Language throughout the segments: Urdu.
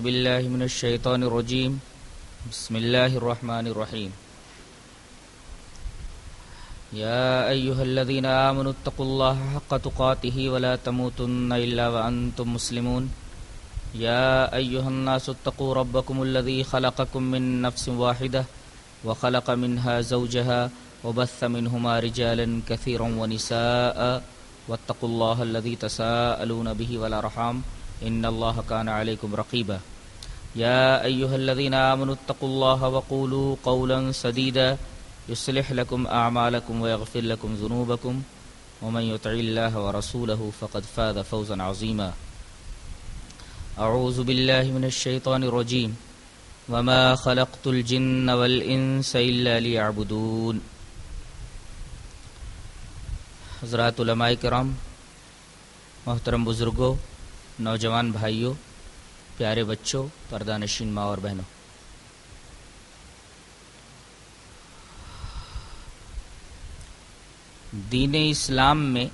باللہ من الشیطان الرجیم بسم اللہ الرحمن الرحیم یا ایہا الذین آمنوا اتقوا اللہ حق تقاتہ ولا تموتن الا وانتم مسلمون یا ایہا الناس اتقوا ربکم الذی خلقکم من نفس واحدہ وخلق منها زوجہا وبث منہما رجالا کثیرا ونساء واتقوا اللہ الذی تساءلون به والارحام ان اللہ کان علیکم رقیبا یا ایہا الذین آمنوا اتقوا اللہ وقولوا قولا سدیدا یصلح لکم اعمالکم ویغفر لکم ذنوبکم ومن یطع اللہ ورسولہ فقد فاز فوزا عظیما اعوذ باللہ من الشیطان الرجیم وما خلقت الجن والانس الا لیعبدون۔ حضرات علماء کرام، محترم بزرگوں، نوجوان بھائیوں، پیارے بچوں، پردہ نشین ماں اور بہنوں، دین اسلام میں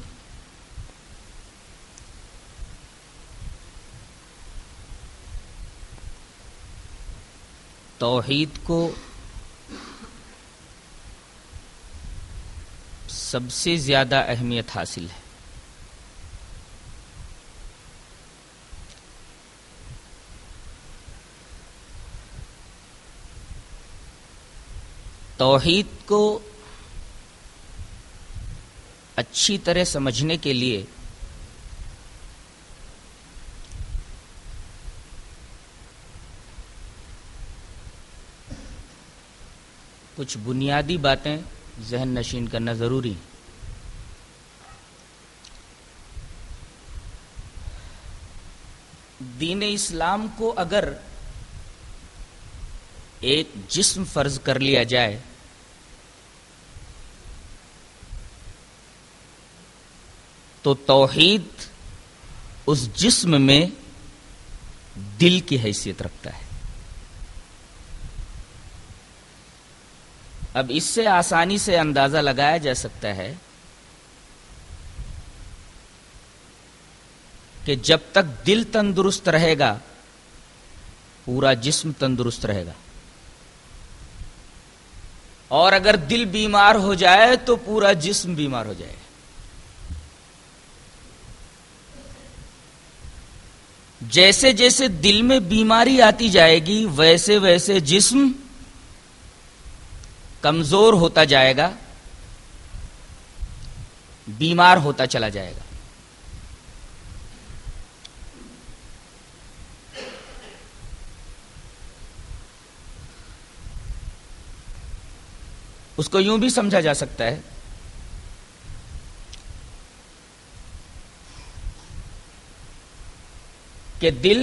توحید کو سب سے زیادہ اہمیت حاصل ہے۔ توحید کو اچھی طرح سمجھنے کے لیے کچھ بنیادی باتیں ذہن نشین کرنا ضروری ہے۔ دین اسلام کو اگر ایک جسم فرض کر لیا جائے تو توحید اس جسم میں دل کی حیثیت رکھتا ہے۔ اب اس سے آسانی سے اندازہ لگایا جا سکتا ہے کہ جب تک دل تندرست رہے گا پورا جسم تندرست رہے گا، اور اگر دل بیمار ہو جائے تو پورا جسم بیمار ہو جائے گا۔ جیسے جیسے دل میں بیماری آتی جائے گی ویسے ویسے جسم کمزور ہوتا جائے گا، بیمار ہوتا چلا جائے گا۔ اس کو یوں بھی سمجھا جا سکتا ہے کہ دل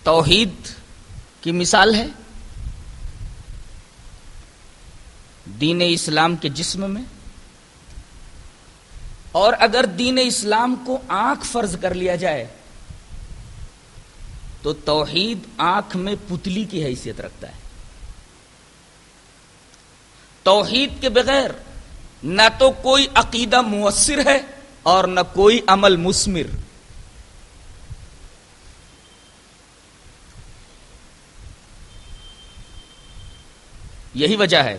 توحید کی مثال ہے دین اسلام کے جسم میں، اور اگر دین اسلام کو آنکھ فرض کر لیا جائے تو توحید آنکھ میں پتلی کی حیثیت رکھتا ہے۔ توحید کے بغیر نہ تو کوئی عقیدہ مؤثر ہے اور نہ کوئی عمل مثمر۔ یہی وجہ ہے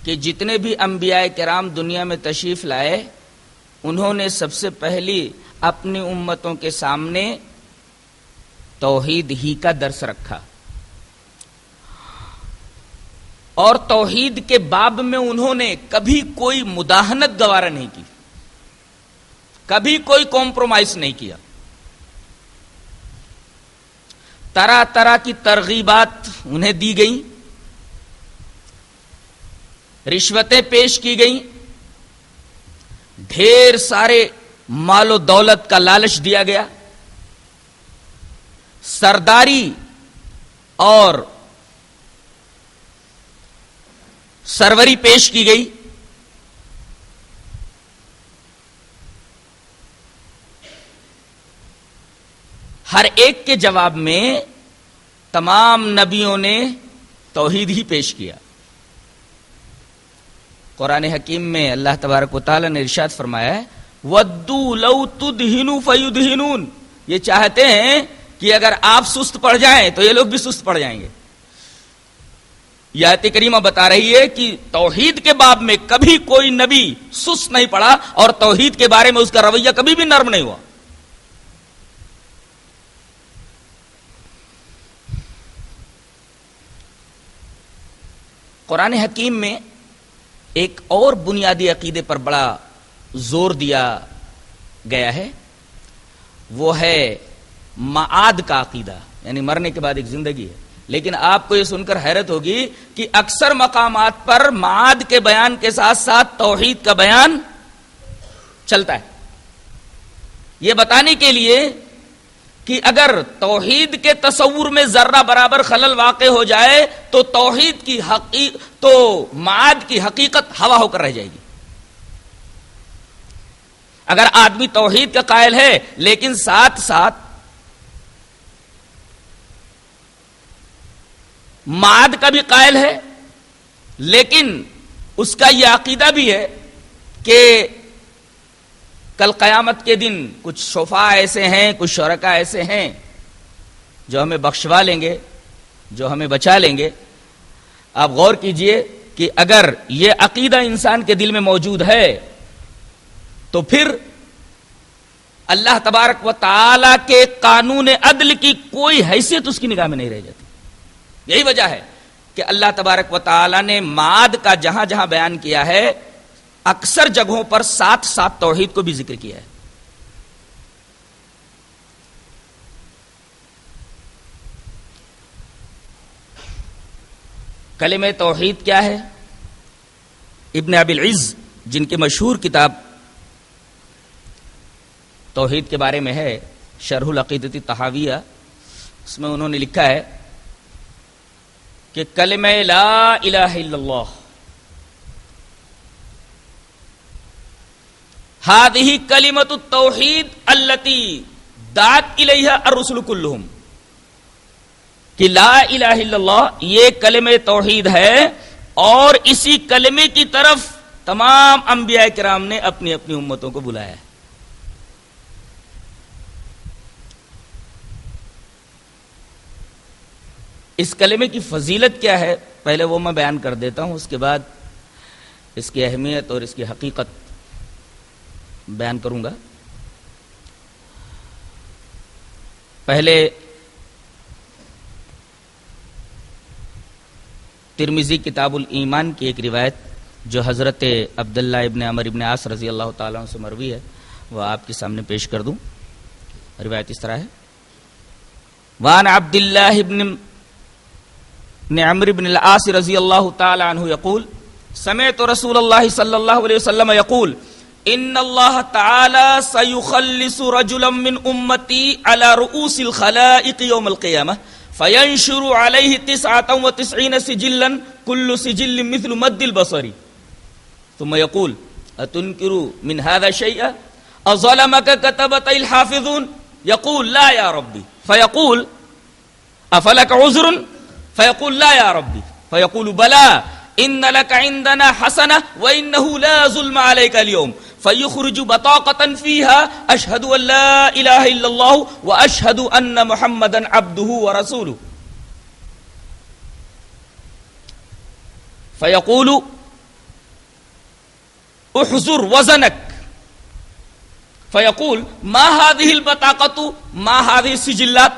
کہ جتنے بھی انبیاء کرام دنیا میں تشریف لائے انہوں نے سب سے پہلی اپنی امتوں کے سامنے توحید ہی کا درس رکھا، اور توحید کے باب میں انہوں نے کبھی کوئی مداہنت گوارا نہیں کی، کبھی کوئی کمپرومائز نہیں کیا۔ طرح طرح کی ترغیبات انہیں دی گئیں، رشوتیں پیش کی گئیں، ڈھیر سارے مال و دولت کا لالچ دیا گیا، سرداری اور سروری پیش کی گئی۔ ہر ایک کے جواب میں تمام نبیوں نے توحید ہی پیش کیا۔ قرآن حکیم میں اللہ تبارک و تعالی نے ارشاد فرمایا ہے وَدُّوا لَوْ تُدْهِنُوا فَيُدْهِنُونَ، یہ چاہتے ہیں کہ اگر آپ سست پڑ جائیں تو یہ لوگ بھی سست پڑ جائیں گے۔ یہ آیت کریمہ بتا رہی ہے کہ توحید کے باب میں کبھی کوئی نبی سست نہیں پڑا اور توحید کے بارے میں اس کا رویہ کبھی بھی نرم نہیں ہوا۔ قرآن حکیم میں ایک اور بنیادی عقیدے پر بڑا زور دیا گیا ہے، وہ ہے معاد کا عقیدہ، یعنی مرنے کے بعد ایک زندگی ہے۔ لیکن آپ کو یہ سن کر حیرت ہوگی کہ اکثر مقامات پر معاد کے بیان کے ساتھ ساتھ توحید کا بیان چلتا ہے، یہ بتانے کے لیے کہ اگر توحید کے تصور میں ذرہ برابر خلل واقع ہو جائے تو توحید کی تو معاد کی حقیقت ہوا ہو کر رہ جائے گی۔ اگر آدمی توحید کا قائل ہے لیکن ساتھ ساتھ معاد کا بھی قائل ہے، لیکن اس کا یہ عقیدہ بھی ہے کہ کل قیامت کے دن کچھ شفاء ایسے ہیں، کچھ شرکاء ایسے ہیں جو ہمیں بخشوا لیں گے، جو ہمیں بچا لیں گے۔ آپ غور کیجئے کہ اگر یہ عقیدہ انسان کے دل میں موجود ہے تو پھر اللہ تبارک و تعالی کے قانون عدل کی کوئی حیثیت اس کی نگاہ میں نہیں رہ جاتی۔ یہی وجہ ہے کہ اللہ تبارک و تعالی نے معاد کا جہاں جہاں بیان کیا ہے اکثر جگہوں پر ساتھ ساتھ توحید کو بھی ذکر کیا ہے۔ کلمہ توحید کیا ہے؟ ابن ابی العز جن کی مشہور کتاب توحید کے بارے میں ہے شرح العقیدۃ الطحاویہ، اس میں انہوں نے لکھا ہے کہ کلمہ لا الہ الا اللہ ہذہ کلمۃ التوحید التی دعت الیہا الرسل کلہم، کہ لا الہ الا اللہ یہ کلمہ توحید ہے اور اسی کلمے کی طرف تمام انبیاء کرام نے اپنی اپنی امتوں کو بلایا ہے۔ اس کلمے کی فضیلت کیا ہے پہلے وہ میں بیان کر دیتا ہوں، اس کے بعد اس کی اہمیت اور اس کی حقیقت بیان کروں گا۔ پہلے ترمذی کتاب الایمان کی ایک روایت جو حضرت عبداللہ ابن عمر ابن عاص رضی اللہ تعالیٰ عنہ سے مروی ہے وہ آپ کے سامنے پیش کر دوں۔ روایت اس طرح ہے، وعن عبداللہ ابن عمرو بن العاص رضی اللہ تعالی عنہ یقول سمعت رسول اللہ صلی اللہ علیہ وسلم یقول ان اللہ تعالی سیخلص رجلا من امتی علی رؤوس الخلائق یوم القیامہ فینشر علیہ 99 سجلا کل سجل مثل مد البصر ثم یقول اتنکر من هذا شیئا اظلمک کتبت الحافظون یقول لا یا ربی فیقول افلک عذر فيقول لا يا ربي فيقول بلى إن لك عندنا حسنة وإنه لا ظلم عليك اليوم فيخرج بطاقة فيها أشهد أن لا إله إلا الله وأشهد أن محمدا عبده ورسوله فيقول احذر وزنك فيقول ما هذه البطاقة ما هذه السجلات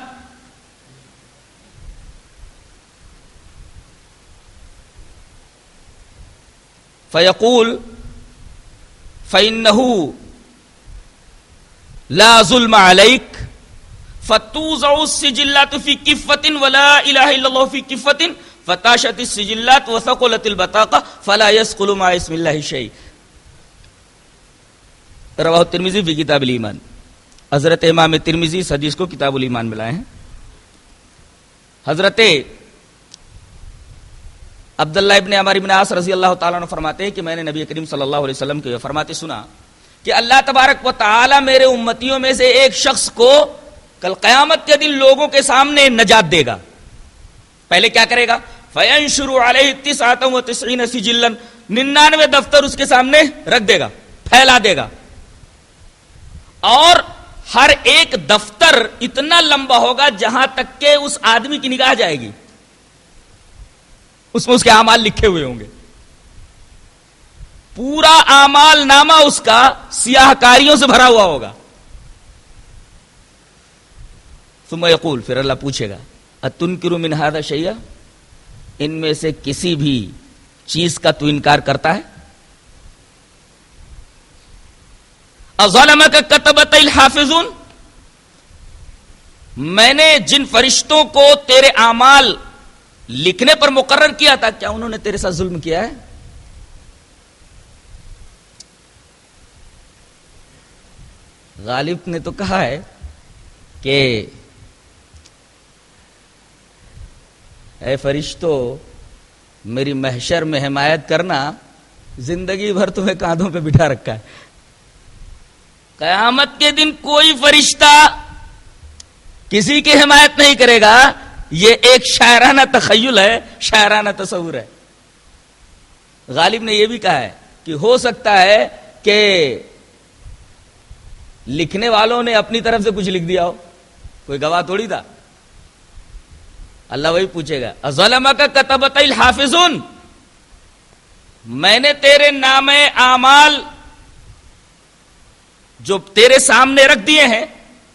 فيقول فإنه لا ظلم عليك فتوزع السجلات في كفة ولا إله إلا الله في كفة فتاشت السجلات وثقلت البطاقة فلا يثقل مع اسم الله شيء رواہ الترمذی فی کتاب الایمان۔ حضرت امام ترمذی اس حدیث کو کتاب الایمان میں لائے ہیں۔ حضرت عبداللہ ابن عمر ابن عاص رضی اللہ تعالیٰ عنہ فرماتے ہیں کہ میں نے نبی کریم صلی اللہ علیہ وسلم کو فرماتے سنا کہ اللہ تبارک و تعالی میرے امتیوں میں سے ایک شخص کو کل قیامت کے دن لوگوں کے سامنے نجات دے گا۔ پہلے کیا کرے گا؟ فینشر علیہ 99 سجلا، 99 دفتر اس کے سامنے رکھ دے گا، پھیلا دے گا، اور ہر ایک دفتر اتنا لمبا ہوگا جہاں تک کہ اس آدمی کی نگاہ جائے گی، اس میں اس کے اعمال لکھے ہوئے ہوں گے، پورا اعمال نامہ اس کا سیاہ کاریوں سے بھرا ہوا ہوگا. ثم یقول، پھر اللہ پوچھے گا اتنکر من ھذا شیئا، ان میں سے کسی بھی چیز کا تو انکار کرتا ہے؟ اظلمک کتبۃ الحافظون، میں نے جن فرشتوں کو تیرے اعمال لکھنے پر مقرر کیا تھا، کیا انہوں نے تیرے ساتھ ظلم کیا ہے؟ غالب نے تو کہا ہے کہ اے فرشتوں، میری محشر میں حمایت کرنا، زندگی بھر تمہیں کاندھوں پہ بٹھا رکھا ہے، قیامت کے دن کوئی فرشتہ کسی کی حمایت نہیں کرے گا. یہ ایک شاعرانہ تخیل ہے، شاعرانہ تصور ہے. غالب نے یہ بھی کہا ہے کہ ہو سکتا ہے کہ لکھنے والوں نے اپنی طرف سے کچھ لکھ دیا ہو، کوئی گواہ تھوڑی تھا. اللہ وہی پوچھے گا اظلمک کتبۃ الحافظون، میں نے تیرے نامے اعمال جو تیرے سامنے رکھ دیے ہیں،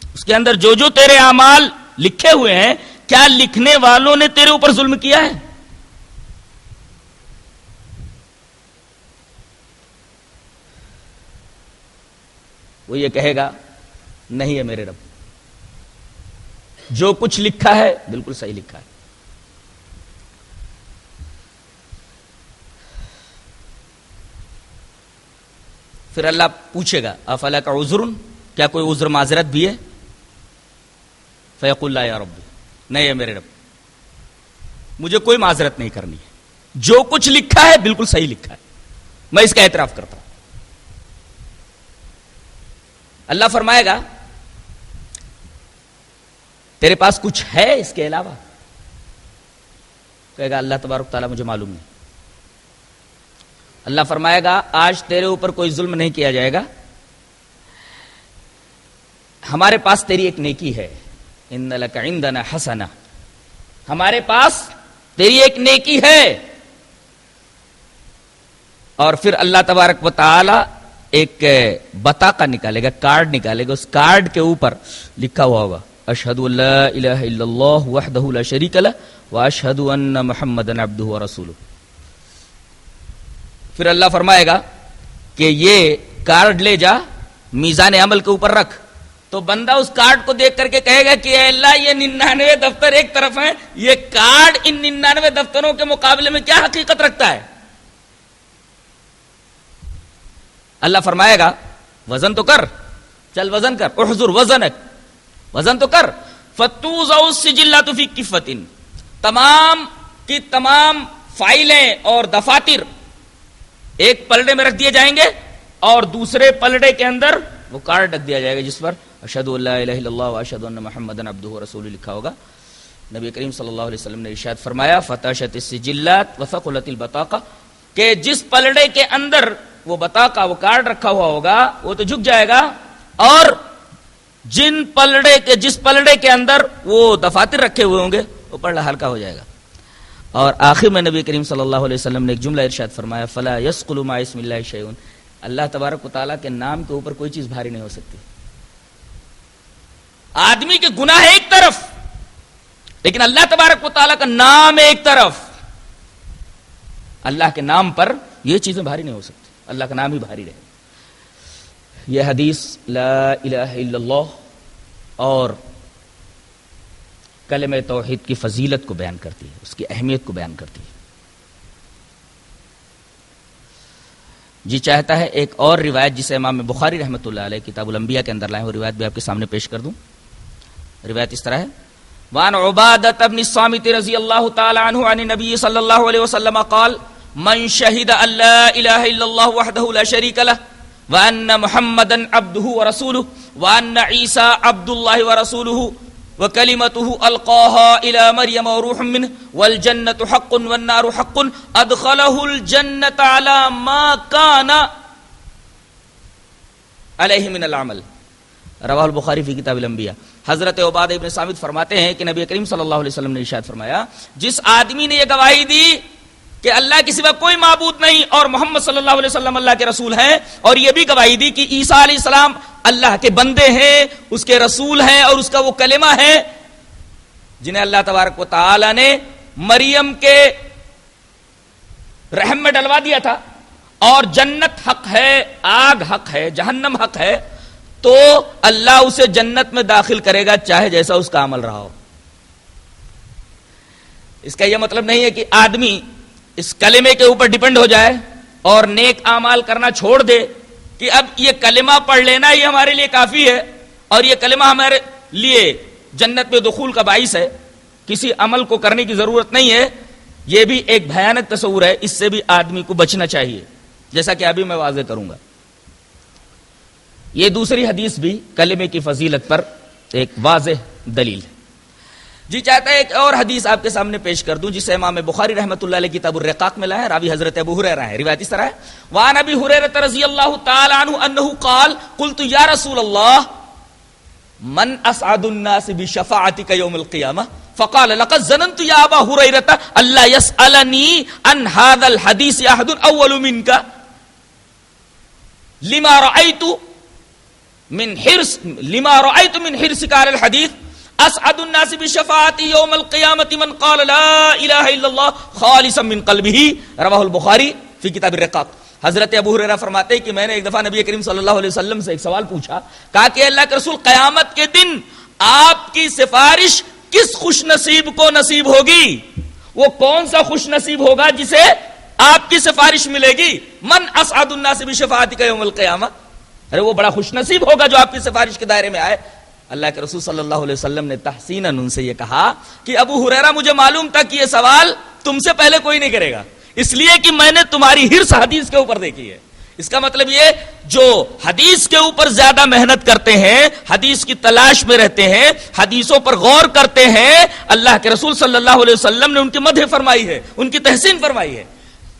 اس کے اندر جو جو تیرے اعمال لکھے ہوئے ہیں، کیا لکھنے والوں نے تیرے اوپر ظلم کیا ہے؟ وہ یہ کہے گا نہیں ہے میرے رب، جو کچھ لکھا ہے بالکل صحیح لکھا ہے. پھر اللہ پوچھے گا افلک عذر، کیا کوئی عذر معذرت بھی ہے؟ فیقول لا یا ربی، نہیں ہے میرے رب، مجھے کوئی معذرت نہیں کرنی ہے، جو کچھ لکھا ہے بالکل صحیح لکھا ہے، میں اس کا اعتراف کرتا ہوں. اللہ فرمائے گا تیرے پاس کچھ ہے اس کے علاوہ؟ کہے گا اللہ تبارک تعالیٰ مجھے معلوم نہیں. اللہ فرمائے گا آج تیرے اوپر کوئی ظلم نہیں کیا جائے گا، ہمارے پاس تیری ایک نیکی ہے، ان لک عندنا حسنہ، ہمارے پاس تیری ایک نیکی ہے. اور پھر اللہ تبارک و تعالی ایک بطاقہ نکالے گا، کارڈ نکالے گا، اس کارڈ کے اوپر لکھا ہوا ہوگا اشہد ان لا الہ الا اللہ وحدہ لا شریک لہ واشہد ان محمدا عبدہ ورسولہ. پھر اللہ فرمائے گا کہ یہ کارڈ لے جا میزان عمل کے اوپر رکھ. تو بندہ اس کارڈ کو دیکھ کر کے کہے گا کہ اے اللہ یہ 99 دفتر ایک طرف ہیں، یہ کارڈ ان 99 دفتروں کے مقابلے میں کیا حقیقت رکھتا ہے؟ اللہ فرمائے گا وزن تو کر، چل وزن کر، احضر وزنک، وزن تو کر. فتوضع السجلات فی کفۃ، تمام کی تمام فائلیں اور دفاتر ایک پلڑے میں رکھ دیے جائیں گے، اور دوسرے پلڑے کے اندر وہ کارڈ رکھ دیا جائے گا جس پر اشہد ان لا الہ الا اللہ واشہد ان محمدا عبدہ ورسولہ لکھا ہوگا. نبی کریم صلی اللہ علیہ وسلم نے ارشاد فرمایا فتشت السجلات وثقلت البطاقہ، کہ جس پلڑے کے اندر وہ بطاقہ، وہ کارڈ رکھا ہوا ہوگا وہ تو جھک جائے گا، اور جس پلڑے کے اندر وہ دفاتر رکھے ہوئے ہوں گے وہ پلڑا ہلکا ہو جائے گا. اور آخر میں نبی کریم صلی اللہ علیہ وسلم نے ایک جملہ ارشاد فرمایا فلا یثقل مع اسم اللہ شیء، اللہ تبارک و تعالیٰ کے نام کے اوپر کوئی چیز بھاری نہیں ہو سکتی. آدمی کے گناہ ہے ایک طرف، لیکن اللہ تبارک و تعالیٰ کا نام ایک طرف. اللہ کے نام پر یہ چیزیں بھاری نہیں ہو سکتی، اللہ کا نام ہی بھاری رہے. یہ حدیث لا الہ الا اللہ اور کلمہ توحید کی فضیلت کو بیان کرتی ہے، اس کی اہمیت کو بیان کرتی ہے. جی چاہتا ہے ایک اور روایت جسے امام بخاری رحمۃ اللہ علیہ کتاب الانبیاء کے اندر لائے، وہ روایت بھی آپ کے سامنے پیش کر دوں. روایت اس طرح ہے وعن عبادة بن الصامت رضی اللہ تعالی عنہ عن النبی صلی اللہ علیہ وسلم قال من شہد ان لا الہ الا اللہ وحدہ لا شریک لہ وان محمدا عبدہ ورسولہ وان عیسی عبد اللہ ورسولہ وَكَلِمَتُهُ أَلْقَاهَا إِلَى مَرْيَمَ وَرُوحٌ مِّنْهُ وَالْجَنَّةُ حَقٌّ وَالنَّارُ حَقٌّ أَدْخَلَهُ الْجَنَّةَ عَلَى مَا كَانَ عَلَيْهِ مِنَ الْعَمَلِ رواہ البخاری فی کتاب الانبیاء۔ حضرت عبادہ ابن صامت فرماتے ہیں کہ نبی کریم صلی اللہ علیہ وسلم نے ارشاد فرمایا، جس آدمی نے یہ گواہی دی کہ اللہ کے سوا کوئی معبود نہیں اور محمد صلی اللہ علیہ وسلم اللہ کے رسول ہیں، اور یہ بھی گواہی دی کہ عیسیٰ علیہ السلام اللہ کے بندے ہیں، اس کے رسول ہیں، اور اس کا وہ کلمہ ہے جنہیں اللہ تبارک و تعالی نے مریم کے رحم میں ڈلوا دیا تھا، اور جنت حق ہے، آگ حق ہے، جہنم حق ہے، تو اللہ اسے جنت میں داخل کرے گا چاہے جیسا اس کا عمل رہا ہو۔ اس کا یہ مطلب نہیں ہے کہ آدمی اس کلمے کے اوپر ڈیپینڈ ہو جائے اور نیک اعمال کرنا چھوڑ دے کہ اب یہ کلمہ پڑھ لینا یہ ہمارے لیے کافی ہے اور یہ کلمہ ہمارے لیے جنت میں دخول کا باعث ہے، کسی عمل کو کرنے کی ضرورت نہیں ہے۔ یہ بھی ایک بھیانک تصور ہے، اس سے بھی آدمی کو بچنا چاہیے، جیسا کہ ابھی میں واضح کروں گا۔ یہ دوسری حدیث بھی کلمے کی فضیلت پر ایک واضح دلیل ہے۔ جی چاہتا ہے ایک اور حدیث آپ کے سامنے پیش کر دوں جسے امام بخاری رحمۃ اللہ علیہ کتاب الرقاق میں لایا ہے، راوی حضرت ابو ہریرہ ہے، روایت اس طرح ہے، وعن ابی ہریرہ رضی اللہ تعالی عنہ انہ قال قلت یا رسول اللہ من اسعد الناس بشفاعتک یوم القیامہ فقال لقد ظننت یا ابا ہریرہ الا يسألنی عن هذا الحديث احد اول منك لما رأيت من حرصك على الحديث اسعد الناس بشفاعتی یوم القیامت من قال لا الہ الا اللہ خالصا من قلبہ، رواہ البخاری فی کتاب الرقاق۔ حضرت ابو ہریرہ فرماتے ہیں کہ میں نے ایک دفعہ نبی کریم صلی اللہ علیہ وسلم سے ایک سوال پوچھا، کہا کہ اللہ کے رسول قیامت کے دن آپ کی سفارش کس خوش نصیب کو نصیب ہوگی؟ وہ کون سا خوش نصیب ہوگا جسے آپ کی سفارش ملے گی؟ من اسعد الناس بشفاعتک یوم القیامہ، ارے وہ بڑا خوش نصیب ہوگا جو آپ کی سفارش کے دائرے میں آئے۔ اللہ کے رسول صلی اللہ علیہ وسلم نے تحسیناً ان سے یہ کہا کہ ابو ہریرہ مجھے معلوم تھا کہ یہ سوال تم سے پہلے کوئی نہیں کرے گا، اس لیے کہ میں نے تمہاری حرص حدیث کے اوپر دیکھی ہے۔ اس کا مطلب یہ جو حدیث کے اوپر زیادہ محنت کرتے ہیں، حدیث کی تلاش میں رہتے ہیں، حدیثوں پر غور کرتے ہیں، اللہ کے رسول صلی اللہ علیہ وسلم نے ان کی مدح فرمائی ہے، ان کی تحسین فرمائی ہے۔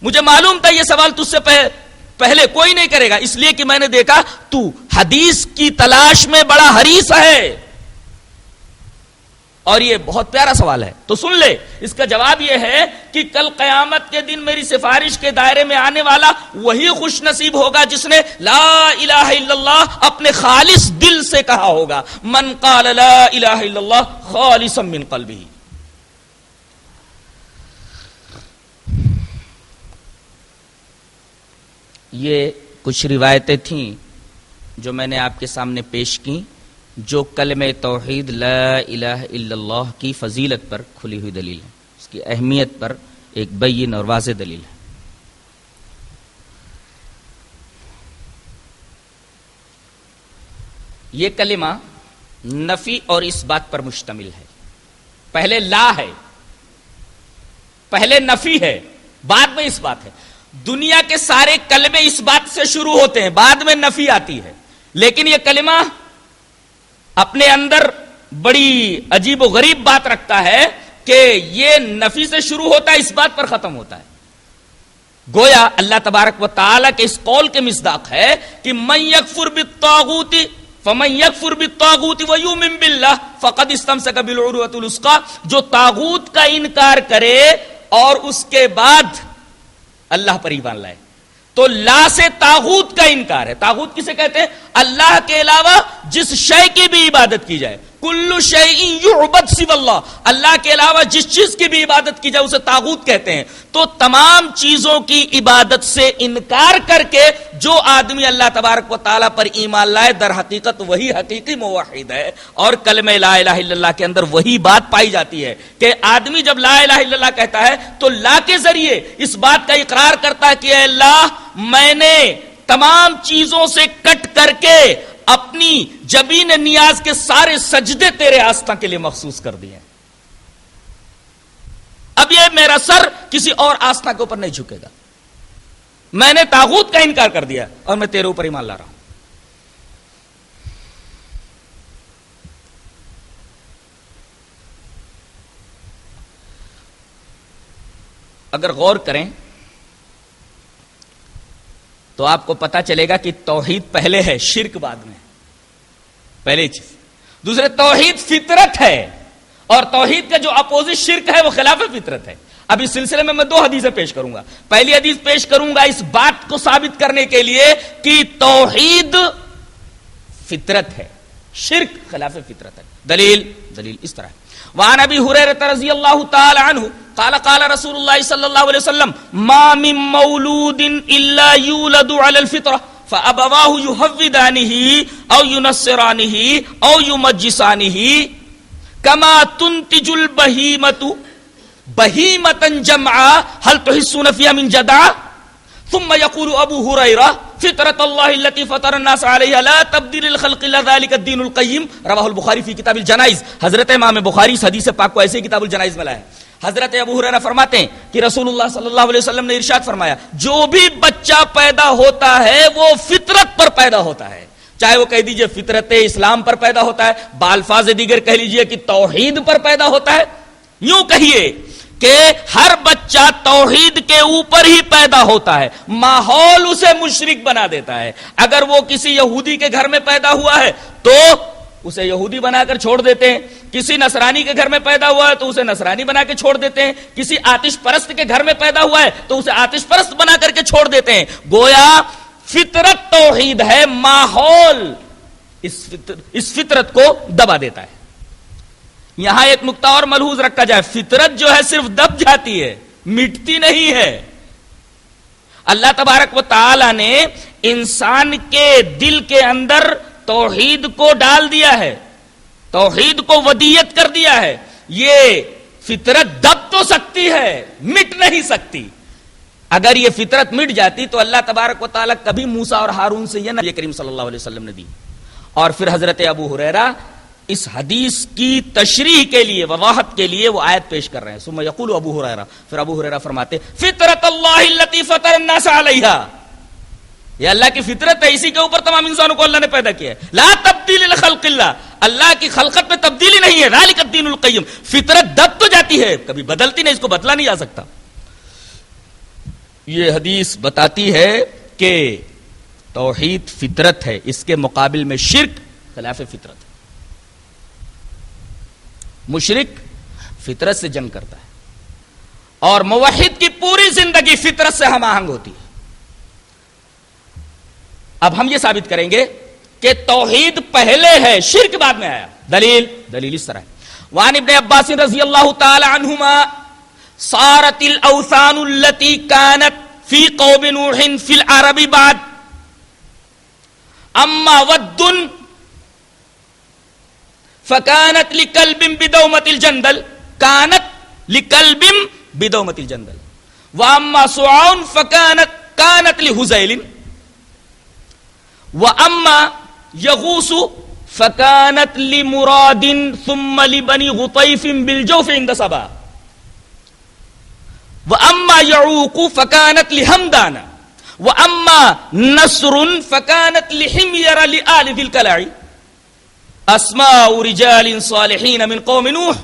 مجھے معلوم تھا یہ سوال تجھ سے پہلے کوئی نہیں کرے گا، اس لیے کہ میں نے دیکھا تو حدیث کی تلاش میں بڑا حریص ہے۔ اور یہ بہت پیارا سوال ہے، تو سن لے، اس کا جواب یہ ہے کہ کل قیامت کے دن میری سفارش کے دائرے میں آنے والا وہی خوش نصیب ہوگا جس نے لا الہ الا اللہ اپنے خالص دل سے کہا ہوگا، من قال لا الہ الا اللہ خالصا من قلبہ۔ یہ کچھ روایتیں تھیں جو میں نے آپ کے سامنے پیش کی، جو کلمہ توحید لا الہ الا اللہ کی فضیلت پر کھلی ہوئی دلیل ہے، اس کی اہمیت پر ایک بین اور واضح دلیل ہے۔ یہ کلمہ نفی اور اس بات پر مشتمل ہے، پہلے لا ہے، پہلے نفی ہے، بعد میں اس بات ہے۔ دنیا کے سارے کلمے اس بات سے شروع ہوتے ہیں، بعد میں نفی آتی ہے، لیکن یہ کلمہ اپنے اندر بڑی عجیب و غریب بات رکھتا ہے کہ یہ نفی سے شروع ہوتا ہے، اس بات پر ختم ہوتا ہے۔ گویا اللہ تبارک و تعالی کے اس قول کے مصداق ہے کہ من یکفر بالطاغوت فمن یکفر بالطاغوت ویؤمن باللہ فقد استمسک بالعروۃ الوثقی، جو طاغوت کا انکار کرے اور اس کے بعد اللہ پر ایمان لائے، تو لا سے طاغوت کا انکار ہے۔ طاغوت کسے کہتے ہیں؟ اللہ کے علاوہ جس شے کی بھی عبادت کی جائے، کل شیء یعبد سوی اللہ، اللہ کے علاوہ جس چیز کی بھی عبادت کی جائے اسے طاغوت کہتے ہیں۔ تو تمام چیزوں کی عبادت سے انکار کر کے جو آدمی اللہ تبارک و تعالیٰ پر ایمان لائے در حقیقت وہی حقیقی موحد ہے، اور کلمہ لا الہ الا اللہ کے اندر وہی بات پائی جاتی ہے کہ آدمی جب لا الہ الا اللہ کہتا ہے تو لا کے ذریعے اس بات کا اقرار کرتا ہے کہ اے اللہ میں نے تمام چیزوں سے کٹ کر کے اپنی جبین نیاز کے سارے سجدے تیرے آستہ کے لیے مخصوص کر دیے، اب یہ میرا سر کسی اور آستہ کے اوپر نہیں جھکے گا، میں نے طاغوت کا انکار کر دیا اور میں تیرے اوپر ایمان لا رہا ہوں۔ اگر غور کریں تو آپ کو پتا چلے گا کہ توحید پہلے ہے، شرک بعد میں، پہلی چیز۔ دوسرے، توحید فطرت ہے، اور توحید کا جو اپوزٹ شرک ہے وہ خلاف فطرت ہے۔ اب اس سلسلے میں 2 حدیثیں پیش کروں گا۔ پہلی حدیث پیش کروں گا اس بات کو ثابت کرنے کے لیے کہ توحید فطرت ہے، شرک خلاف فطرت ہے۔ دلیل اس طرح ہے۔ وعن ابی ہریرہ رضی اللہ تعالی عنہ قال قال رسول اللہ صلی اللہ علیہ وسلم ما من مولود الا یولد علی الفطرہ فابواہ یحودانہ او ینصرانہ او یمجسانہ کما تنتج البہیمۃ بہیمۃ جمعا هل تحسون فیہا من جدع ثم يقول ابو ہریرہ فطرۃ اللہ التي فطر الناس علیہا لا تبدیل للخلق الا ذلك الدین القیم رواہ البخاری فی کتاب الجنائز۔ حضرت امام بخاری اس حدیث پاک کو ایسے کتاب الجنائز میں لایا ہے۔ حضرت ابو ہریرہ فرماتے ہیں کہ رسول اللہ صلی اللہ علیہ وسلم نے ارشاد فرمایا جو بھی بچہ پیدا ہوتا ہے وہ فطرت پر پیدا ہوتا ہے، چاہے وہ کہہ دیجئے فطرت اسلام پر پیدا ہوتا ہے، بالفاظ دیگر کہہ لیجئے کہ توحید پر پیدا ہوتا ہے، یوں کہیے کہ ہر بچہ توحید کے اوپر ہی پیدا ہوتا ہے، ماحول اسے مشرک بنا دیتا ہے۔ اگر وہ کسی یہودی کے گھر میں پیدا ہوا ہے تو اسے یہودی بنا کر چھوڑ دیتے ہیں، کسی نصرانی کے گھر میں پیدا ہوا ہے تو اسے نصرانی بنا کے چھوڑ دیتے ہیں، کسی آتش پرست کے گھر میں پیدا ہوا ہے تو اسے آتش پرست بنا کر کے چھوڑ دیتے ہیں۔ گویا فطرت توحید ہے، ماحول اس فطرت کو دبا دیتا ہے۔ یہاں ایک نقطہ اور ملحوظ رکھا جائے، فطرت جو ہے صرف دب جاتی ہے، مٹتی نہیں ہے۔ اللہ تبارک و تعالی نے انسان کے دل کے اندر توحید کو ڈال دیا ہے، توحید کو ودیت کر دیا ہے۔ یہ فطرت دب تو سکتی ہے، مٹ نہیں سکتی۔ اگر یہ فطرت مٹ جاتی تو اللہ تبارک و تعالی کبھی موسیٰ اور ہارون سے یہ نبی کریم صلی اللہ علیہ وسلم نے دی۔ اور پھر حضرت ابو ہریرہ اس حدیث کی تشریح کے لیے، وضاحت کے لیے وہ آیت پیش کر رہے ہیں۔ ثم یقول ابو ہریرہ، پھر ابو ہریرہ فرماتے فطرت اللہ التی فطر الناس علیہا، یہ اللہ کی فطرت ہے، اسی کے اوپر تمام انسانوں کو اللہ نے پیدا کیا ہے۔ لا تبدیل لخلق اللہ، اللہ کی خلقت میں تبدیلی نہیں ہے۔ ذالک الدین القیم، فطرت دب تو جاتی ہے، کبھی بدلتی نہیں، اس کو بدلا نہیں جا سکتا۔ یہ حدیث بتاتی ہے کہ توحید فطرت ہے، اس کے مقابل میں شرک خلاف فطرت ہے۔ مشرک فطرت سے جنگ کرتا ہے اور موحد کی پوری زندگی فطرت سے ہم آہنگ ہوتی ہے۔ اب ہم یہ ثابت کریں گے کہ توحید پہلے ہے، شرک بعد میں آیا۔ دلیل اس طرح ہے۔ وعن ابن عباس رضی اللہ تعالی عنہما صارت الاوثان التي كانت في قوم نوح في العرب بعد اما ود فكانت لكلب بدومة الجندل، كانت لكلب بدومة الجندل، واما سعون كانت لهزيل، واما يغوث فكانت لمراد ثم لبني غطيف بالجوف عند سبا، واما يعوق فكانت لهمدان، واما نصر فكانت لحمير لآل ذي الكلاع، اسماء رجال صالحين من قوم نوح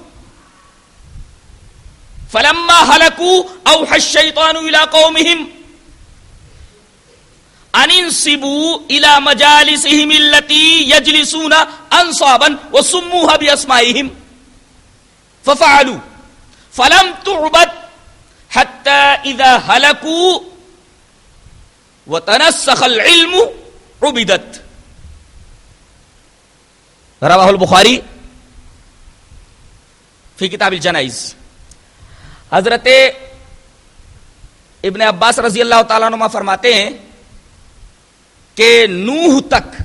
فلما هلكوا اوحى الشيطان الى قومهم ان انصبوا الى مجالسهم التي يجلسون انصابا وسموها باسمائهم ففعلوا فلم تعبد حتى اذا هلكوا وتنسخ العلم عبدت۔ رواہ البخاری فی کتاب الجنائز۔ حضرت ابن عباس رضی اللہ تعالیٰ عنہ فرماتے ہیں کہ نوح تک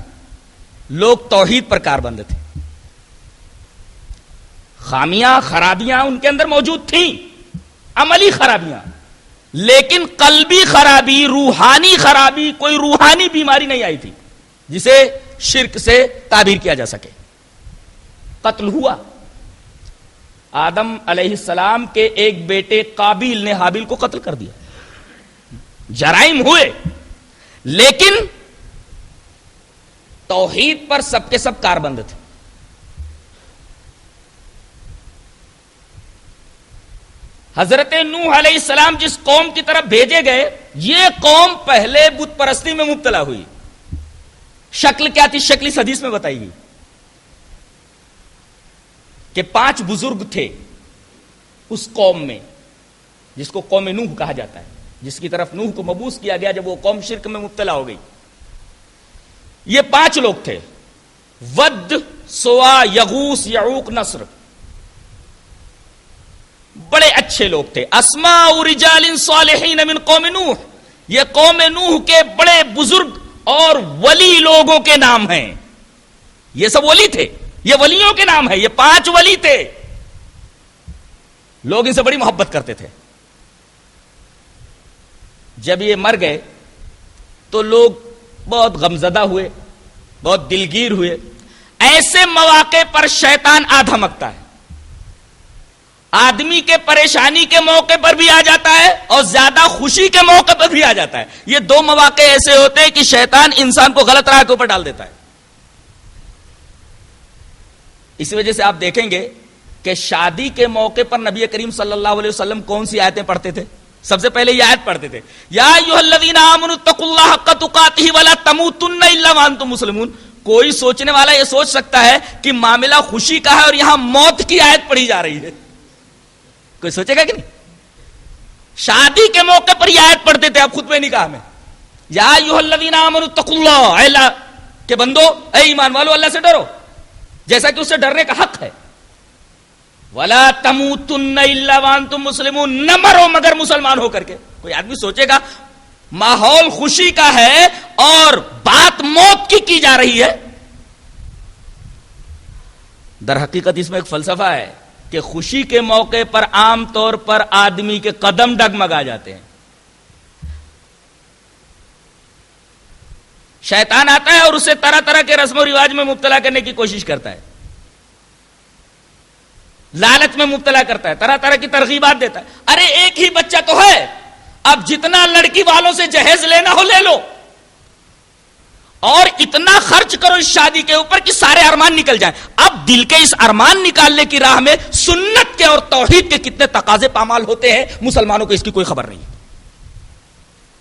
لوگ توحید پر کاربند تھے، خامیاں خرابیاں ان کے اندر موجود تھیں، عملی خرابیاں، لیکن قلبی خرابی، روحانی خرابی، کوئی روحانی بیماری نہیں آئی تھی جسے شرک سے تعبیر کیا جا سکے۔ قتل ہوا، آدم علیہ السلام کے ایک بیٹے قابیل نے حابیل کو قتل کر دیا، جرائم ہوئے، لیکن توحید پر سب کے سب کاربند تھے۔ حضرت نوح علیہ السلام جس قوم کی طرف بھیجے گئے، یہ قوم پہلے بت پرستی میں مبتلا ہوئی. شکل کیا تھی؟ شکل اس حدیث میں بتائی گئی کہ 5 بزرگ تھے اس قوم میں، جس کو قوم نوح کہا جاتا ہے، جس کی طرف نوح کو مبعوث کیا گیا جب وہ قوم شرک میں مبتلا ہو گئی. یہ 5 لوگ تھے: ود، سوا، یغوث، یعوق، نصر. بڑے اچھے لوگ تھے. اسماء رجال صالحین من قوم نوح، یہ قوم نوح کے بڑے بزرگ اور ولی لوگوں کے نام ہیں. یہ سب ولی تھے، یہ ولیوں کے نام ہیں. یہ 5 ولی تھے. لوگ ان سے بڑی محبت کرتے تھے. جب یہ مر گئے تو لوگ بہت غمزدہ ہوئے، بہت دلگیر ہوئے. ایسے مواقع پر شیطان آ دھمکتا ہے. آدمی کے پریشانی کے موقع پر بھی آ جاتا ہے اور زیادہ خوشی کے موقع پر بھی آ جاتا ہے. یہ 2 مواقع ایسے ہوتے ہیں کہ شیطان انسان کو غلط راہ کے اوپر ڈال دیتا ہے. اس وجہ سے آپ دیکھیں گے کہ شادی کے موقع پر نبی کریم صلی اللہ علیہ وسلم کون سی آیتیں پڑھتے تھے؟ سب سے پہلے یہ آیت پڑھتے تھے: یا ایھا الذین آمنوا اتقوا اللہ حق تقاتہ ولا تموتن الا وانتم مسلمون. کوئی سوچنے والا یہ سوچ سکتا ہے کہ معاملہ خوشی کا ہے اور یہاں موت کی آیت پڑھی جا رہی ہے. کوئی سوچے گا کہ نہیں؟ شادی کے موقع پر یہ آیت پڑھتے تھے. اب خطبہ نکاح میں یا ایھا الذین آمنوا اتقوا اللہ، اے اللہ کے بندو، اے ایمان والو، اللہ سے ڈرو جیسا کہ اس سے ڈرنے کا حق ہے. وَلَا تَمُوتُنَّ إِلَّا وَأَنْتُمْ مُسْلِمُونَ، نہ مرو مگر مسلمان ہو کر کے. کوئی آدمی سوچے گا ماحول خوشی کا ہے اور بات موت کی جا رہی ہے. در حقیقت اس میں ایک فلسفہ ہے کہ خوشی کے موقع پر عام طور پر آدمی کے قدم ڈگمگا جاتے ہیں. شیطان آتا ہے اور اسے طرح طرح کے رسم و رواج میں مبتلا کرنے کی کوشش کرتا ہے، لالچ میں مبتلا کرتا ہے، طرح طرح کی ترغیبات دیتا ہے. ارے ایک ہی بچہ تو ہے، اب جتنا لڑکی والوں سے جہیز لینا ہو لے لو، اور اتنا خرچ کرو اس شادی کے اوپر کہ سارے ارمان نکل جائیں. اب دل کے اس ارمان نکالنے کی راہ میں سنت کے اور توحید کے کتنے تقاضے پامال ہوتے ہیں، مسلمانوں کو اس کی کوئی خبر نہیں ہے،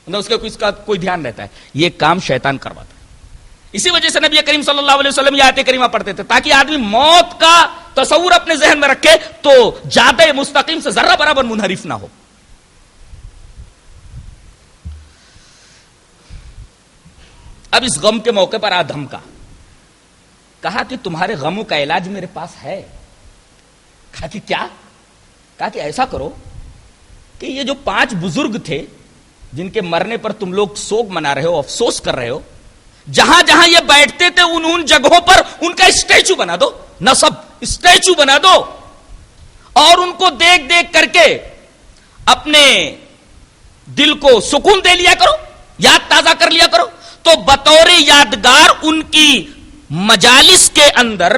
نہ اس کا کوئی دھیان رہتا ہے. یہ کام شیطان کرواتا ہے. اسی وجہ سے نبی کریم صلی اللہ علیہ وسلم یہ آیت کریمہ پڑھتے تھے تاکہ آدمی موت کا تصور اپنے ذہن میں رکھے تو جادہ مستقیم سے ذرہ برابر منحرف نہ ہو. اب اس غم کے موقع پر آدم کا کہا کہ تمہارے غموں کا علاج میرے پاس ہے. کہا کہ کیا؟ کہا کہ ایسا کرو کہ یہ جو 5 بزرگ تھے جن کے مرنے پر تم لوگ سوگ منا رہے ہو، افسوس کر رہے ہو، جہاں جہاں یہ بیٹھتے تھے ان جگہوں پر ان کا اسٹیچو بنا دو، نصب اسٹیچو بنا دو، اور ان کو دیکھ دیکھ کر کے اپنے دل کو سکون دے لیا کرو، یاد تازہ کر لیا کرو. تو بطور یادگار ان کی مجالس کے اندر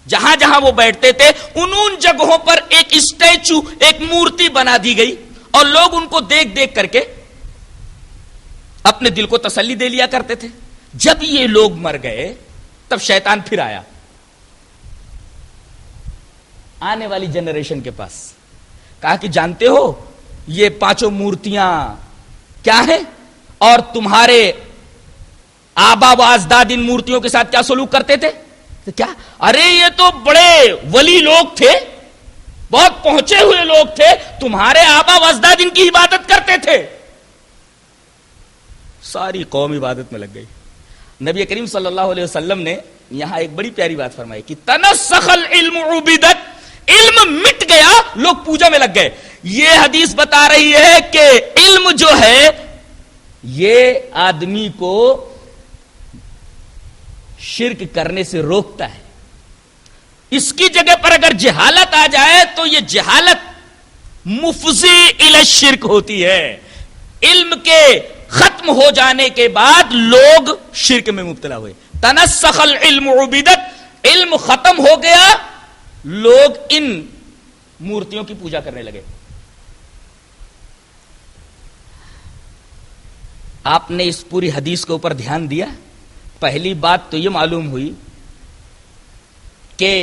جہاں جہاں وہ بیٹھتے تھے ان جگہوں پر ایک اسٹیچو، ایک مورتی بنا دی گئی، اور لوگ ان کو دیکھ دیکھ کر کے اپنے دل کو تسلی دے لیا کرتے تھے. جب یہ لوگ مر گئے تب شیطان پھر آیا آنے والی جنریشن کے پاس. کہا کہ جانتے ہو یہ 5 مورتیاں کیا ہیں اور تمہارے آبا و اجداد ان مورتیوں کے ساتھ کیا سلوک کرتے تھے؟ کیا؟ ارے یہ تو بڑے ولی لوگ تھے، بہت پہنچے ہوئے لوگ تھے، تمہارے آبا و اجداد ان کی عبادت کرتے تھے. ساری قوم عبادت میں لگ گئی. نبی کریم صلی اللہ علیہ وسلم نے یہاں ایک بڑی پیاری بات فرمائی کہ تنسخ العلم عبدت، علم مٹ گیا، لوگ پوجا میں لگ گئے. یہ حدیث بتا رہی ہے کہ علم جو ہے یہ آدمی کو شرک کرنے سے روکتا ہے. اس کی جگہ پر اگر جہالت آ جائے تو یہ جہالت مفضی الی الشرک ہوتی ہے. علم کے ختم ہو جانے کے بعد لوگ شرک میں مبتلا ہوئے. تنسخ العلم عبدت، علم ختم ہو گیا، لوگ ان مورتیوں کی پوجا کرنے لگے. آپ نے اس پوری حدیث کے اوپر دھیان دیا. پہلی بات تو یہ معلوم ہوئی کہ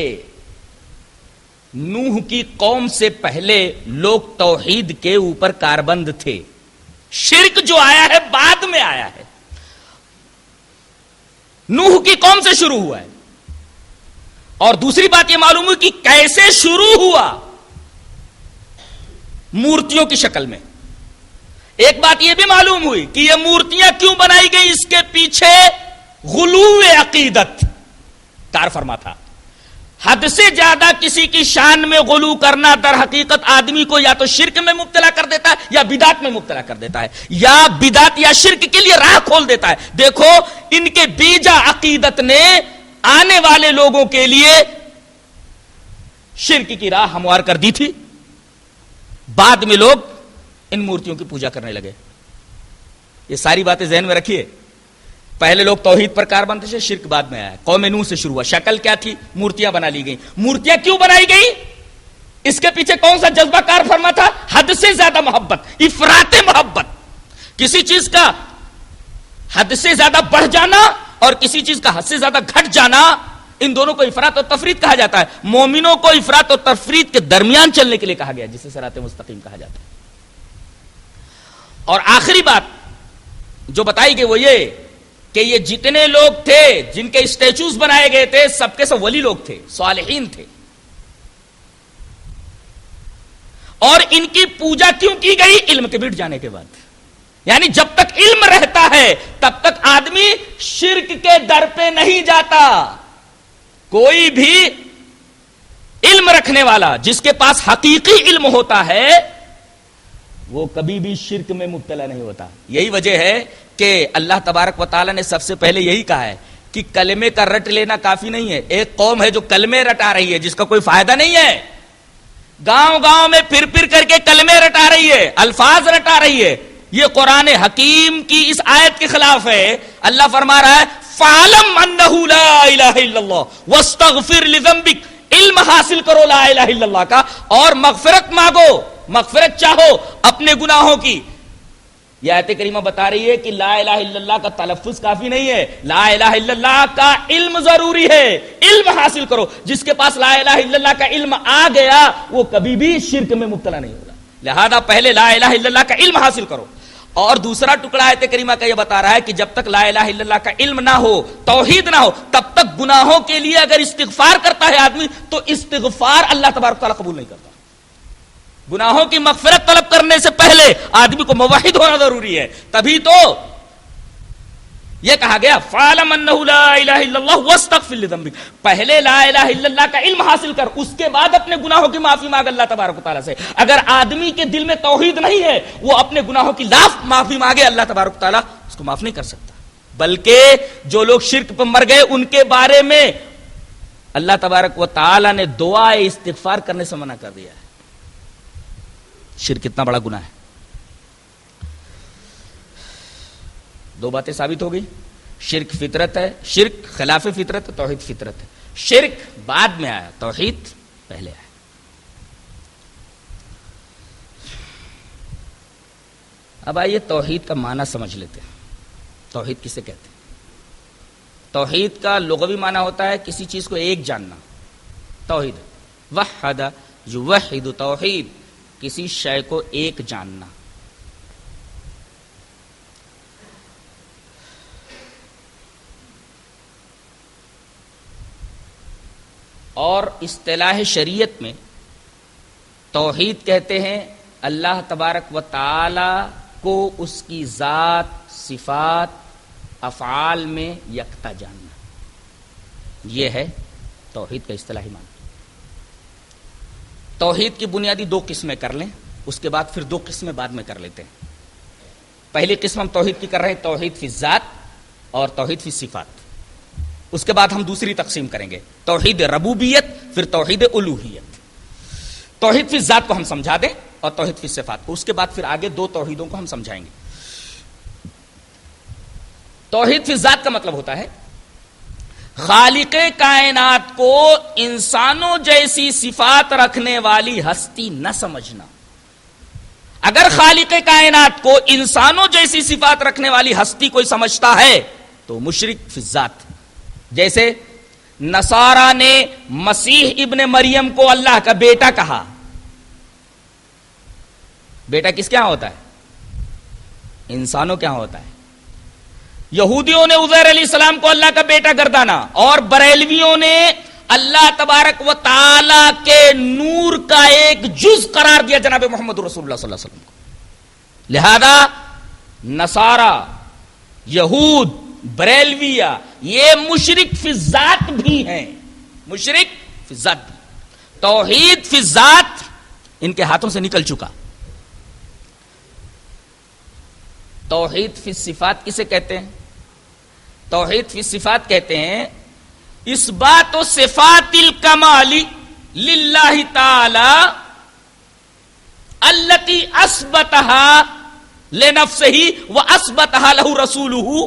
نوح کی قوم سے پہلے لوگ توحید کے اوپر کاربند تھے. شرک جو آیا ہے بعد میں آیا ہے. نوح کی قوم سے شروع ہوا ہے. اور دوسری بات یہ معلوم ہوئی کہ کیسے شروع ہوا. مورتیوں کی شکل میں. ایک بات یہ بھی معلوم ہوئی کہ یہ مورتیاں کیوں بنائی گئی, اس کے پیچھے غلو عقیدت کار فرما تھا. حد سے زیادہ کسی کی شان میں غلو کرنا در حقیقت آدمی کو یا تو شرک میں مبتلا کر دیتا ہے یا بدعت میں مبتلا کر دیتا ہے, یا بدعت یا شرک کے لیے راہ کھول دیتا ہے. دیکھو ان کے بیجا عقیدت نے آنے والے لوگوں کے لیے شرک کی راہ ہموار کر دی تھی. بعد میں لوگ ان مورتیوں کی پوجا کرنے لگے. یہ ساری باتیں ذہن میں رکھیے. پہلے لوگ توحید پر کاربند تھے, شرک بعد میں آیا. قوم نوح سے شروع ہوا. شکل کیا تھی؟ مورتیاں بنا لی گئیں. مورتیاں کیوں بنائی گئی؟ اس کے پیچھے کون سا جذبہ کار فرما تھا؟ حد سے زیادہ محبت, افراط محبت. کسی چیز کا حد سے زیادہ بڑھ جانا اور کسی چیز کا حد سے زیادہ گھٹ جانا, ان دونوں کو افراط اور تفرید کہا جاتا ہے. مومنوں کو افراط اور تفرید کے درمیان چلنے کے لیے کہا گیا, جسے صراط مستقیم کہا جاتا ہے. اور آخری بات جو بتائی گئی وہ یہ کہ یہ جتنے لوگ تھے جن کے اسٹیچوز بنائے گئے تھے, سب کے سب ولی لوگ تھے, صالحین تھے. اور ان کی پوجا کیوں کی گئی؟ علم کے بٹ جانے کے بعد. یعنی جب تک علم رہتا ہے تب تک آدمی شرک کے در پہ نہیں جاتا. کوئی بھی علم رکھنے والا جس کے پاس حقیقی علم ہوتا ہے وہ کبھی بھی شرک میں مبتلا نہیں ہوتا. یہی وجہ ہے کہ اللہ تبارک و تعالیٰ نے سب سے پہلے یہی کہا ہے کہ کلمے کا رٹ لینا کافی نہیں ہے. ایک قوم ہے جو کلمے رٹا رہی ہے جس کا کوئی فائدہ نہیں ہے, گاؤں گاؤں میں پھر پھر کر کے کلمے رٹا رہی ہے, الفاظ رٹا رہی ہے. یہ قرآن حکیم کی اس آیت کے خلاف ہے. اللہ فرما رہا ہے فَعْلَمْ أَنَّهُ لَا إِلَهَ إِلَّا اللَّهُ وَاسْتَغْفِرْ لِذَنبِكَ. علم حاصل کرو لا الہ الا اللہ کا اور مغفرت مانگو, مغفرت چاہو اپنے گناہوں کی. یہ آیت کریمہ بتا رہی ہے کہ لا الہ الا اللہ کا تلفظ کافی نہیں ہے, لا الہ الا اللہ کا علم ضروری ہے. علم حاصل کرو. جس کے پاس لا الہ الا اللہ کا علم آ گیا وہ کبھی بھی شرک میں مبتلا نہیں ہوگا. لہذا پہلے لا الہ الا اللہ کا علم حاصل کرو. اور دوسرا ٹکڑا آیت کریمہ کا یہ بتا رہا ہے کہ جب تک لا الہ الا اللہ کا علم نہ ہو, توحید نہ ہو, تب تک گناہوں کے لیے اگر استغفار کرتا ہے آدمی تو استغفار اللہ تبارک تعالیٰ قبول نہیں کرتا. گناہوں کی مغفرت طلب کرنے سے پہلے آدمی کو موحد ہونا ضروری ہے. تبھی تو یہ کہا گیا فَعْلَمْ أَنَّهُ لَا إِلَهَ إِلَّا اللَّهُ وَاسْتَغْفِرْ لِذَنبِكَ. پہلے لا الہ الا اللہ کا علم حاصل کر, اس کے بعد اپنے گناہوں کی معافی مانگ اللہ تبارک و تعالیٰ سے. اگر آدمی کے دل میں توحید نہیں ہے وہ اپنے گناہوں کی معافی مانگے, اللہ تبارک و تعالیٰ اس کو معاف نہیں کر سکتا. بلکہ جو لوگ شرک پر مر گئے ان کے بارے میں اللہ تبارک و تعالیٰ نے دعا استغفار کرنے سے منع کر دیا ہے. شرک کتنا بڑا گناہ ہے. دو باتیں ثابت ہو گئی. شرک فطرت ہے, شرک خلاف فطرت ہے, توحید فطرت ہے. شرک بعد میں آیا, توحید پہلے آیا. اب آئیے توحید کا معنی سمجھ لیتے ہیں. توحید کسے کہتے ہیں؟ توحید کا لغوی معنی ہوتا ہے کسی چیز کو ایک جاننا. توحید وحد یوحد, توحید کسی شے کو ایک جاننا. اور اصطلاح شریعت میں توحید کہتے ہیں اللہ تبارک و تعالی کو اس کی ذات, صفات, افعال میں یکتا جاننا. یہ ہے توحید کا اصطلاحی معنی. توحید کی بنیادی دو قسمیں کر لیں, اس کے بعد پھر دو قسمیں بعد میں کر لیتے ہیں. پہلی قسم ہم توحید کی کر رہے ہیں توحید فی ذات اور توحید فی صفات. اس کے بعد ہم دوسری تقسیم کریں گے توحید ربوبیت, پھر توحید الوہیت. توحید فی ذات کو ہم سمجھا دیں اور توحید فی صفات کو, اس کے بعد پھر آگے دو توحیدوں کو ہم سمجھائیں گے. توحید فی ذات کا مطلب ہوتا ہے خالق کائنات کو انسانوں جیسی صفات رکھنے والی ہستی نہ سمجھنا. اگر خالق کائنات کو انسانوں جیسی صفات رکھنے والی ہستی کوئی سمجھتا ہے تو مشرک فی ذات. جیسے نصارہ نے مسیح ابن مریم کو اللہ کا بیٹا کہا. بیٹا کس کے ہاں ہوتا ہے؟ انسانوں کے ہاں ہوتا ہے. یہودیوں نے عزیر علیہ السلام کو اللہ کا بیٹا گردانا، اور بریلویوں نے اللہ تبارک و تعالی کے نور کا ایک جز قرار دیا جناب محمد رسول اللہ صلی اللہ علیہ وسلم کو. لہذا نصارہ، یہود، بریلویہ یہ مشرک فی الذات بھی ہیں، مشرک فی الذات بھی. توحید فی الذات ان کے ہاتھوں سے نکل چکا. توحید فی الصفات کسے کہتے ہیں؟ توحید فی الصفات کہتے ہیں اثبات و صفات الکمال للہ تعالی التی اثبتها لنفسہ واثبتها لہ رسولہ.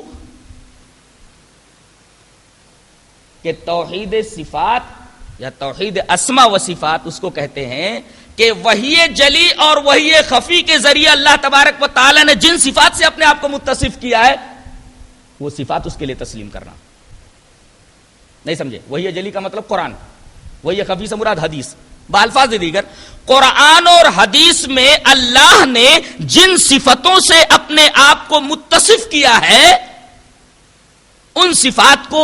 کہ توحید صفات یا توحید اسماء و صفات اس کو کہتے ہیں کہ وحی جلی اور وحی خفی کے ذریعے اللہ تبارک و تعالی نے جن صفات سے اپنے آپ کو متصف کیا ہے وہ صفات اس کے لیے تسلیم کرنا. نہیں سمجھے؟ وحی جلی کا مطلب قرآن، وحی خفی سے مراد حدیث. بالفاظ دیگر قرآن اور حدیث میں اللہ نے جن صفتوں سے اپنے آپ کو متصف کیا ہے ان صفات کو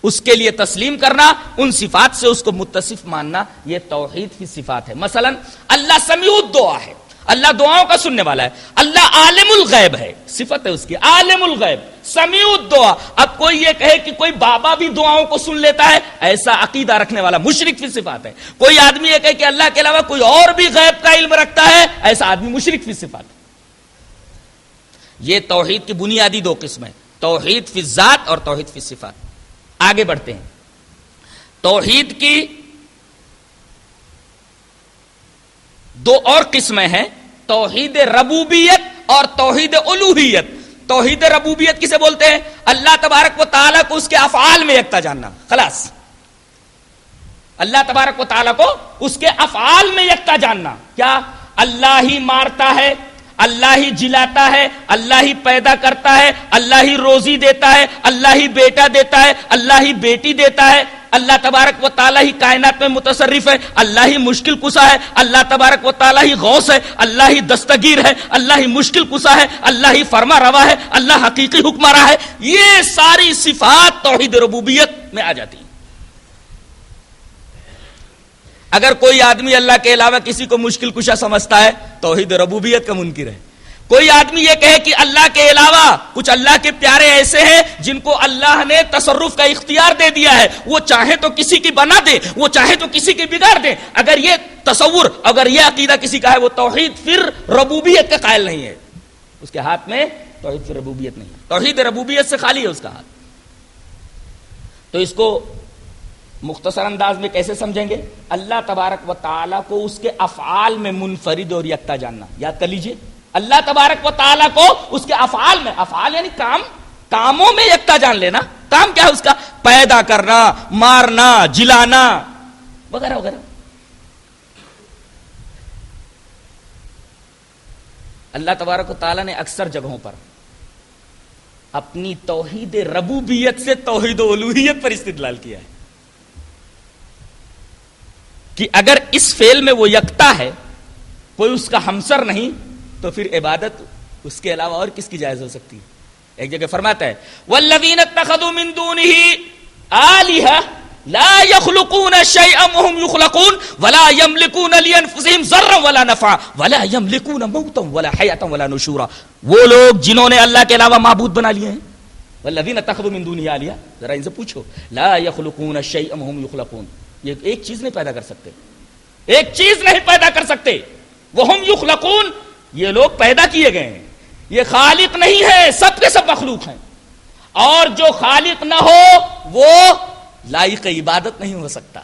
اس کے لیے تسلیم کرنا، ان صفات سے اس کو متصف ماننا، یہ توحید کی صفات ہے. مثلا اللہ سمیع الدعا ہے، اللہ دعاؤں کا سننے والا ہے. اللہ عالم الغیب ہے، صفت ہے اس کی عالم الغیب، سمیع الدعا. اب کوئی یہ کہے کہ کوئی بابا بھی دعاؤں کو سن لیتا ہے، ایسا عقیدہ رکھنے والا مشرک فی صفات ہے. کوئی آدمی یہ کہے کہ اللہ کے علاوہ کوئی اور بھی غیب کا علم رکھتا ہے، ایسا آدمی مشرک فی صفات ہے. یہ توحید کی بنیادی دو قسمیں، توحید فی الذات اور توحید فی صفات. آگے بڑھتے ہیں. توحید کی دو اور قسمیں ہیں، توحید ربوبیت اور توحید الوہیت. توحید ربوبیت کسے بولتے ہیں؟ اللہ تبارک و تعالیٰ کو اس کے افعال میں یکتا جاننا. خلاص اللہ تبارک و تعالیٰ کو اس کے افعال میں یکتا جاننا. کیا؟ اللہ ہی مارتا ہے، اللہ ہی جلاتا ہے، اللہ ہی پیدا کرتا ہے، اللہ ہی روزی دیتا ہے، اللہ ہی بیٹا دیتا ہے، اللہ ہی بیٹی دیتا ہے. اللہ تبارک و تعالیٰ ہی کائنات میں متصرف ہے، اللہ ہی مشکل کشا ہے، اللہ تبارک و تعالیٰ ہی غوث ہے، اللہ ہی دستگیر ہے، اللہ ہی مشکل کشا ہے، اللہ ہی فرما روا ہے، اللہ حقیقی حکمراں ہے. یہ ساری صفات توحید ربوبیت میں آ جاتی ہیں. اگر کوئی آدمی اللہ کے علاوہ کسی کو مشکل کشا سمجھتا ہے توحید ربوبیت کا منکر ہے. کوئی آدمی یہ کہے کہ اللہ کے علاوہ کچھ اللہ کے پیارے ایسے ہیں جن کو اللہ نے تصرف کا اختیار دے دیا ہے، وہ چاہے تو کسی کی بنا دے، وہ چاہے تو کسی کی بگاڑ دے، اگر یہ تصور، اگر یہ عقیدہ کسی کا ہے وہ توحید پھر ربوبیت کا قائل نہیں ہے. اس کے ہاتھ میں توحید پھر ربوبیت نہیں ہے، توحید ربوبیت سے خالی ہے اس کا ہاتھ. تو اس کو مختصر انداز میں کیسے سمجھیں گے؟ اللہ تبارک و تعالیٰ کو اس کے افعال میں منفرد اور یکتا جاننا. یاد کر لیجئے، اللہ تبارک و تعالیٰ کو اس کے افعال میں، افعال یعنی کام، کاموں میں یکتا جان لینا. کام کیا ہے اس کا؟ پیدا کرنا، مارنا، جلانا وغیرہ وغیرہ. اللہ تبارک و تعالیٰ نے اکثر جگہوں پر اپنی توحید ربوبیت سے توحید الوہیت پر استدلال کیا ہے کہ اگر اس فعل میں وہ یکتا ہے، کوئی اس کا ہمسر نہیں، تو پھر عبادت اس کے علاوہ اور کس کی جائز ہو سکتی ہے؟ ایک جگہ فرماتا ہے والذین اتخذوا من دونہ آلہہ لا یخلقون شیئا وهم یخلقون ولا یملکون لانفسہم ضرا ولا نفعا ولا یملکون موتا ولا حیاتا ولا نشورا. وہ لوگ جنہوں نے اللہ کے علاوہ معبود بنا لیے ہیں، والذین اتخذوا من دونہ آلہہ، ذرا ان سے پوچھو، لا یخلقون شیئا وهم یخلقون، یہ ایک چیز نہیں پیدا کر سکتے، ایک چیز نہیں پیدا کر سکتے. وہم یخلقون، یہ لوگ پیدا کیے گئے ہیں، یہ خالق نہیں ہے، سب کے سب مخلوق ہیں. اور جو خالق نہ ہو وہ لائق عبادت نہیں ہو سکتا.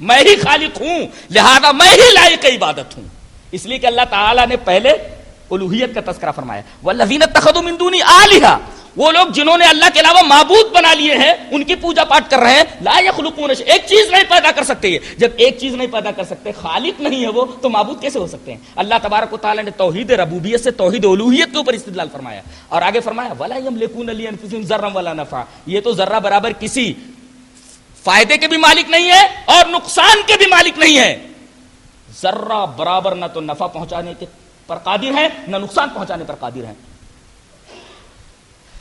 میں ہی خالق ہوں، لہذا میں ہی لائق عبادت ہوں. اس لیے کہ اللہ تعالیٰ نے پہلے الوہیت کا تذکرہ فرمایا، والذین اتخذوا من دونہ آلہہ، وہ لوگ جنہوں نے اللہ کے علاوہ معبود بنا لیے ہیں، ان کی پوجا پاٹ کر رہے ہیں. لا یخلقون شیئا، ایک چیز نہیں پیدا کر سکتے. جب ایک چیز نہیں پیدا کر سکتے، خالق نہیں ہے وہ، تو معبود کیسے ہو سکتے ہیں؟ اللہ تبارک و تعالیٰ نے توحید ربوبیت سے توحید الوہیت کے اوپر استدلال فرمایا، اور آگے فرمایا ولا یملکون لانفسہم ضرا ولا نفعا. یہ تو ذرہ برابر کسی فائدے کے بھی مالک نہیں ہے اور نقصان کے بھی مالک نہیں ہے. ذرہ برابر نہ تو نفع پہنچانے کے پر قادر ہے نہ نقصان پہنچانے پر قادر ہے.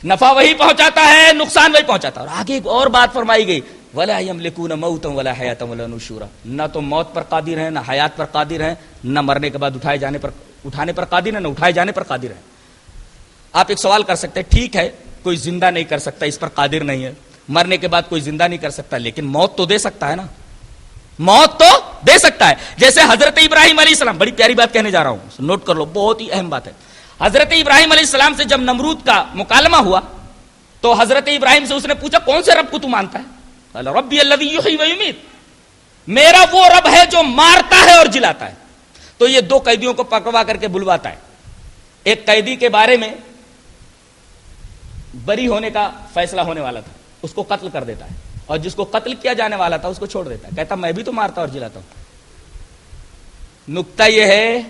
نفع وہی پہنچاتا ہے, نقصان وہی پہنچاتا ہے. اور آگے ایک اور بات فرمائی گئی, وَلَا يَمْلِكُونَ مَوْتًا وَلَا حَيَاةً وَلَا نُشُورًا. نہ تو موت پر قادر ہیں, نہ حیات پر قادر ہیں, نہ مرنے کے بعد اٹھانے پر قادر ہیں, نہ اٹھائے جانے پر قادر ہیں. آپ ایک سوال کر سکتے ہیں, ٹھیک ہے کوئی زندہ نہیں کر سکتا, اس پر قادر نہیں ہے. مرنے کے بعد کوئی زندہ نہیں کر سکتا, لیکن موت تو دے سکتا ہے نا, موت تو دے سکتا ہے. جیسے حضرت ابراہیم علیہ السلام, بڑی پیاری بات کہنے جا رہا ہوں, نوٹ کر لو, بہت ہی اہم بات ہے. حضرت ابراہیم علیہ السلام سے جب نمرود کا مکالمہ ہوا تو حضرت ابراہیم سے اس نے پوچھا کون سے رب کو تو مانتا ہے؟ قال ربی الذی یحیی و یمیت, میرا وہ رب ہے جو مارتا ہے اور جلاتا ہے. تو یہ دو قیدیوں کو پکڑوا کر کے بلواتا ہے. ایک قیدی کے بارے میں بری ہونے کا فیصلہ ہونے والا تھا, اس کو قتل کر دیتا ہے, اور جس کو قتل کیا جانے والا تھا اس کو چھوڑ دیتا ہے, کہتا میں بھی تو مارتا اور جلاتا ہوں. نکتہ یہ ہے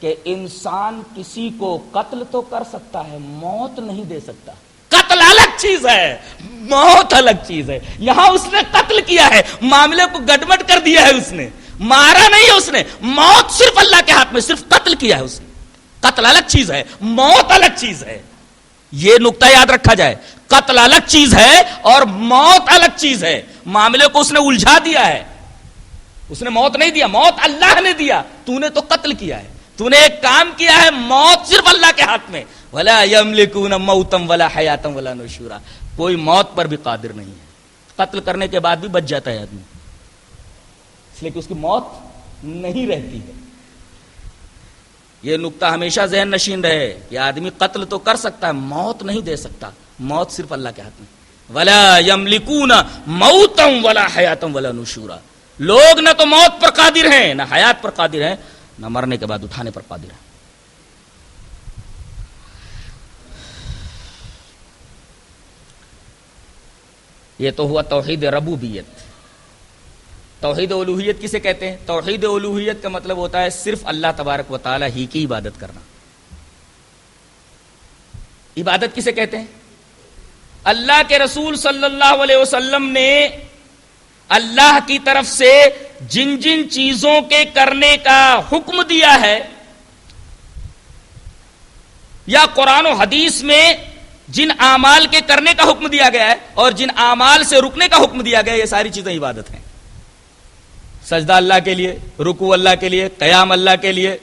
کہ انسان کسی کو قتل تو کر سکتا ہے, موت نہیں دے سکتا. قتل الگ چیز ہے, موت الگ چیز ہے. یہاں اس نے قتل کیا ہے, معاملے کو گڑبڑ کر دیا ہے, اس نے مارا نہیں, اس نے موت صرف اللہ کے ہاتھ میں, صرف قتل کیا ہے اس نے. قتل الگ چیز ہے, موت الگ چیز ہے. یہ نقطہ یاد رکھا جائے, قتل الگ چیز ہے اور موت الگ چیز ہے. معاملے کو اس نے الجھا دیا ہے. اس نے موت نہیں دیا, موت اللہ نے دیا, تو نے تو قتل کیا ہے, تو نے ایک کام کیا ہے, موت صرف اللہ کے ہاتھ میں. وَلَا يَمْلِكُونَ مَوْتًا وَلَا حَيَاةً وَلَا نُشُورًا. کوئی موت پر بھی قادر نہیں ہے. قتل کرنے کے بعد بھی بچ جاتا ہے آدمی, اس لیے کہ اس کی موت نہیں رہتی ہے. یہ نقطہ ہمیشہ ذہن نشین رہے کہ آدمی قتل تو کر سکتا ہے, موت نہیں دے سکتا. موت صرف اللہ کے ہاتھ میں. وَلَا يَمْلِكُونَ مَوْتًا وَلَا حَيَاةً وَلَا نُشُورًا. لوگ نہ تو موت پر قادر ہیں, نہ حیات پر قادر ہیں, نہ مرنے کے بعد اٹھانے پر قادر ہیں. یہ تو ہوا توحید ربوبیت. توحید الوہیت کسے کہتے ہیں؟ توحید الوہیت کا مطلب ہوتا ہے صرف اللہ تبارک و تعالی ہی کی عبادت کرنا. عبادت کسے کہتے ہیں؟ اللہ کے رسول صلی اللہ علیہ وسلم نے اللہ کی طرف سے جن جن چیزوں کے کرنے کا حکم دیا ہے, یا قرآن و حدیث میں جن اعمال کے کرنے کا حکم دیا گیا ہے اور جن اعمال سے رکنے کا حکم دیا گیا ہے, یہ ساری چیزیں عبادت ہیں. سجدہ اللہ کے لیے, رکوع اللہ کے لیے, قیام اللہ کے لیے,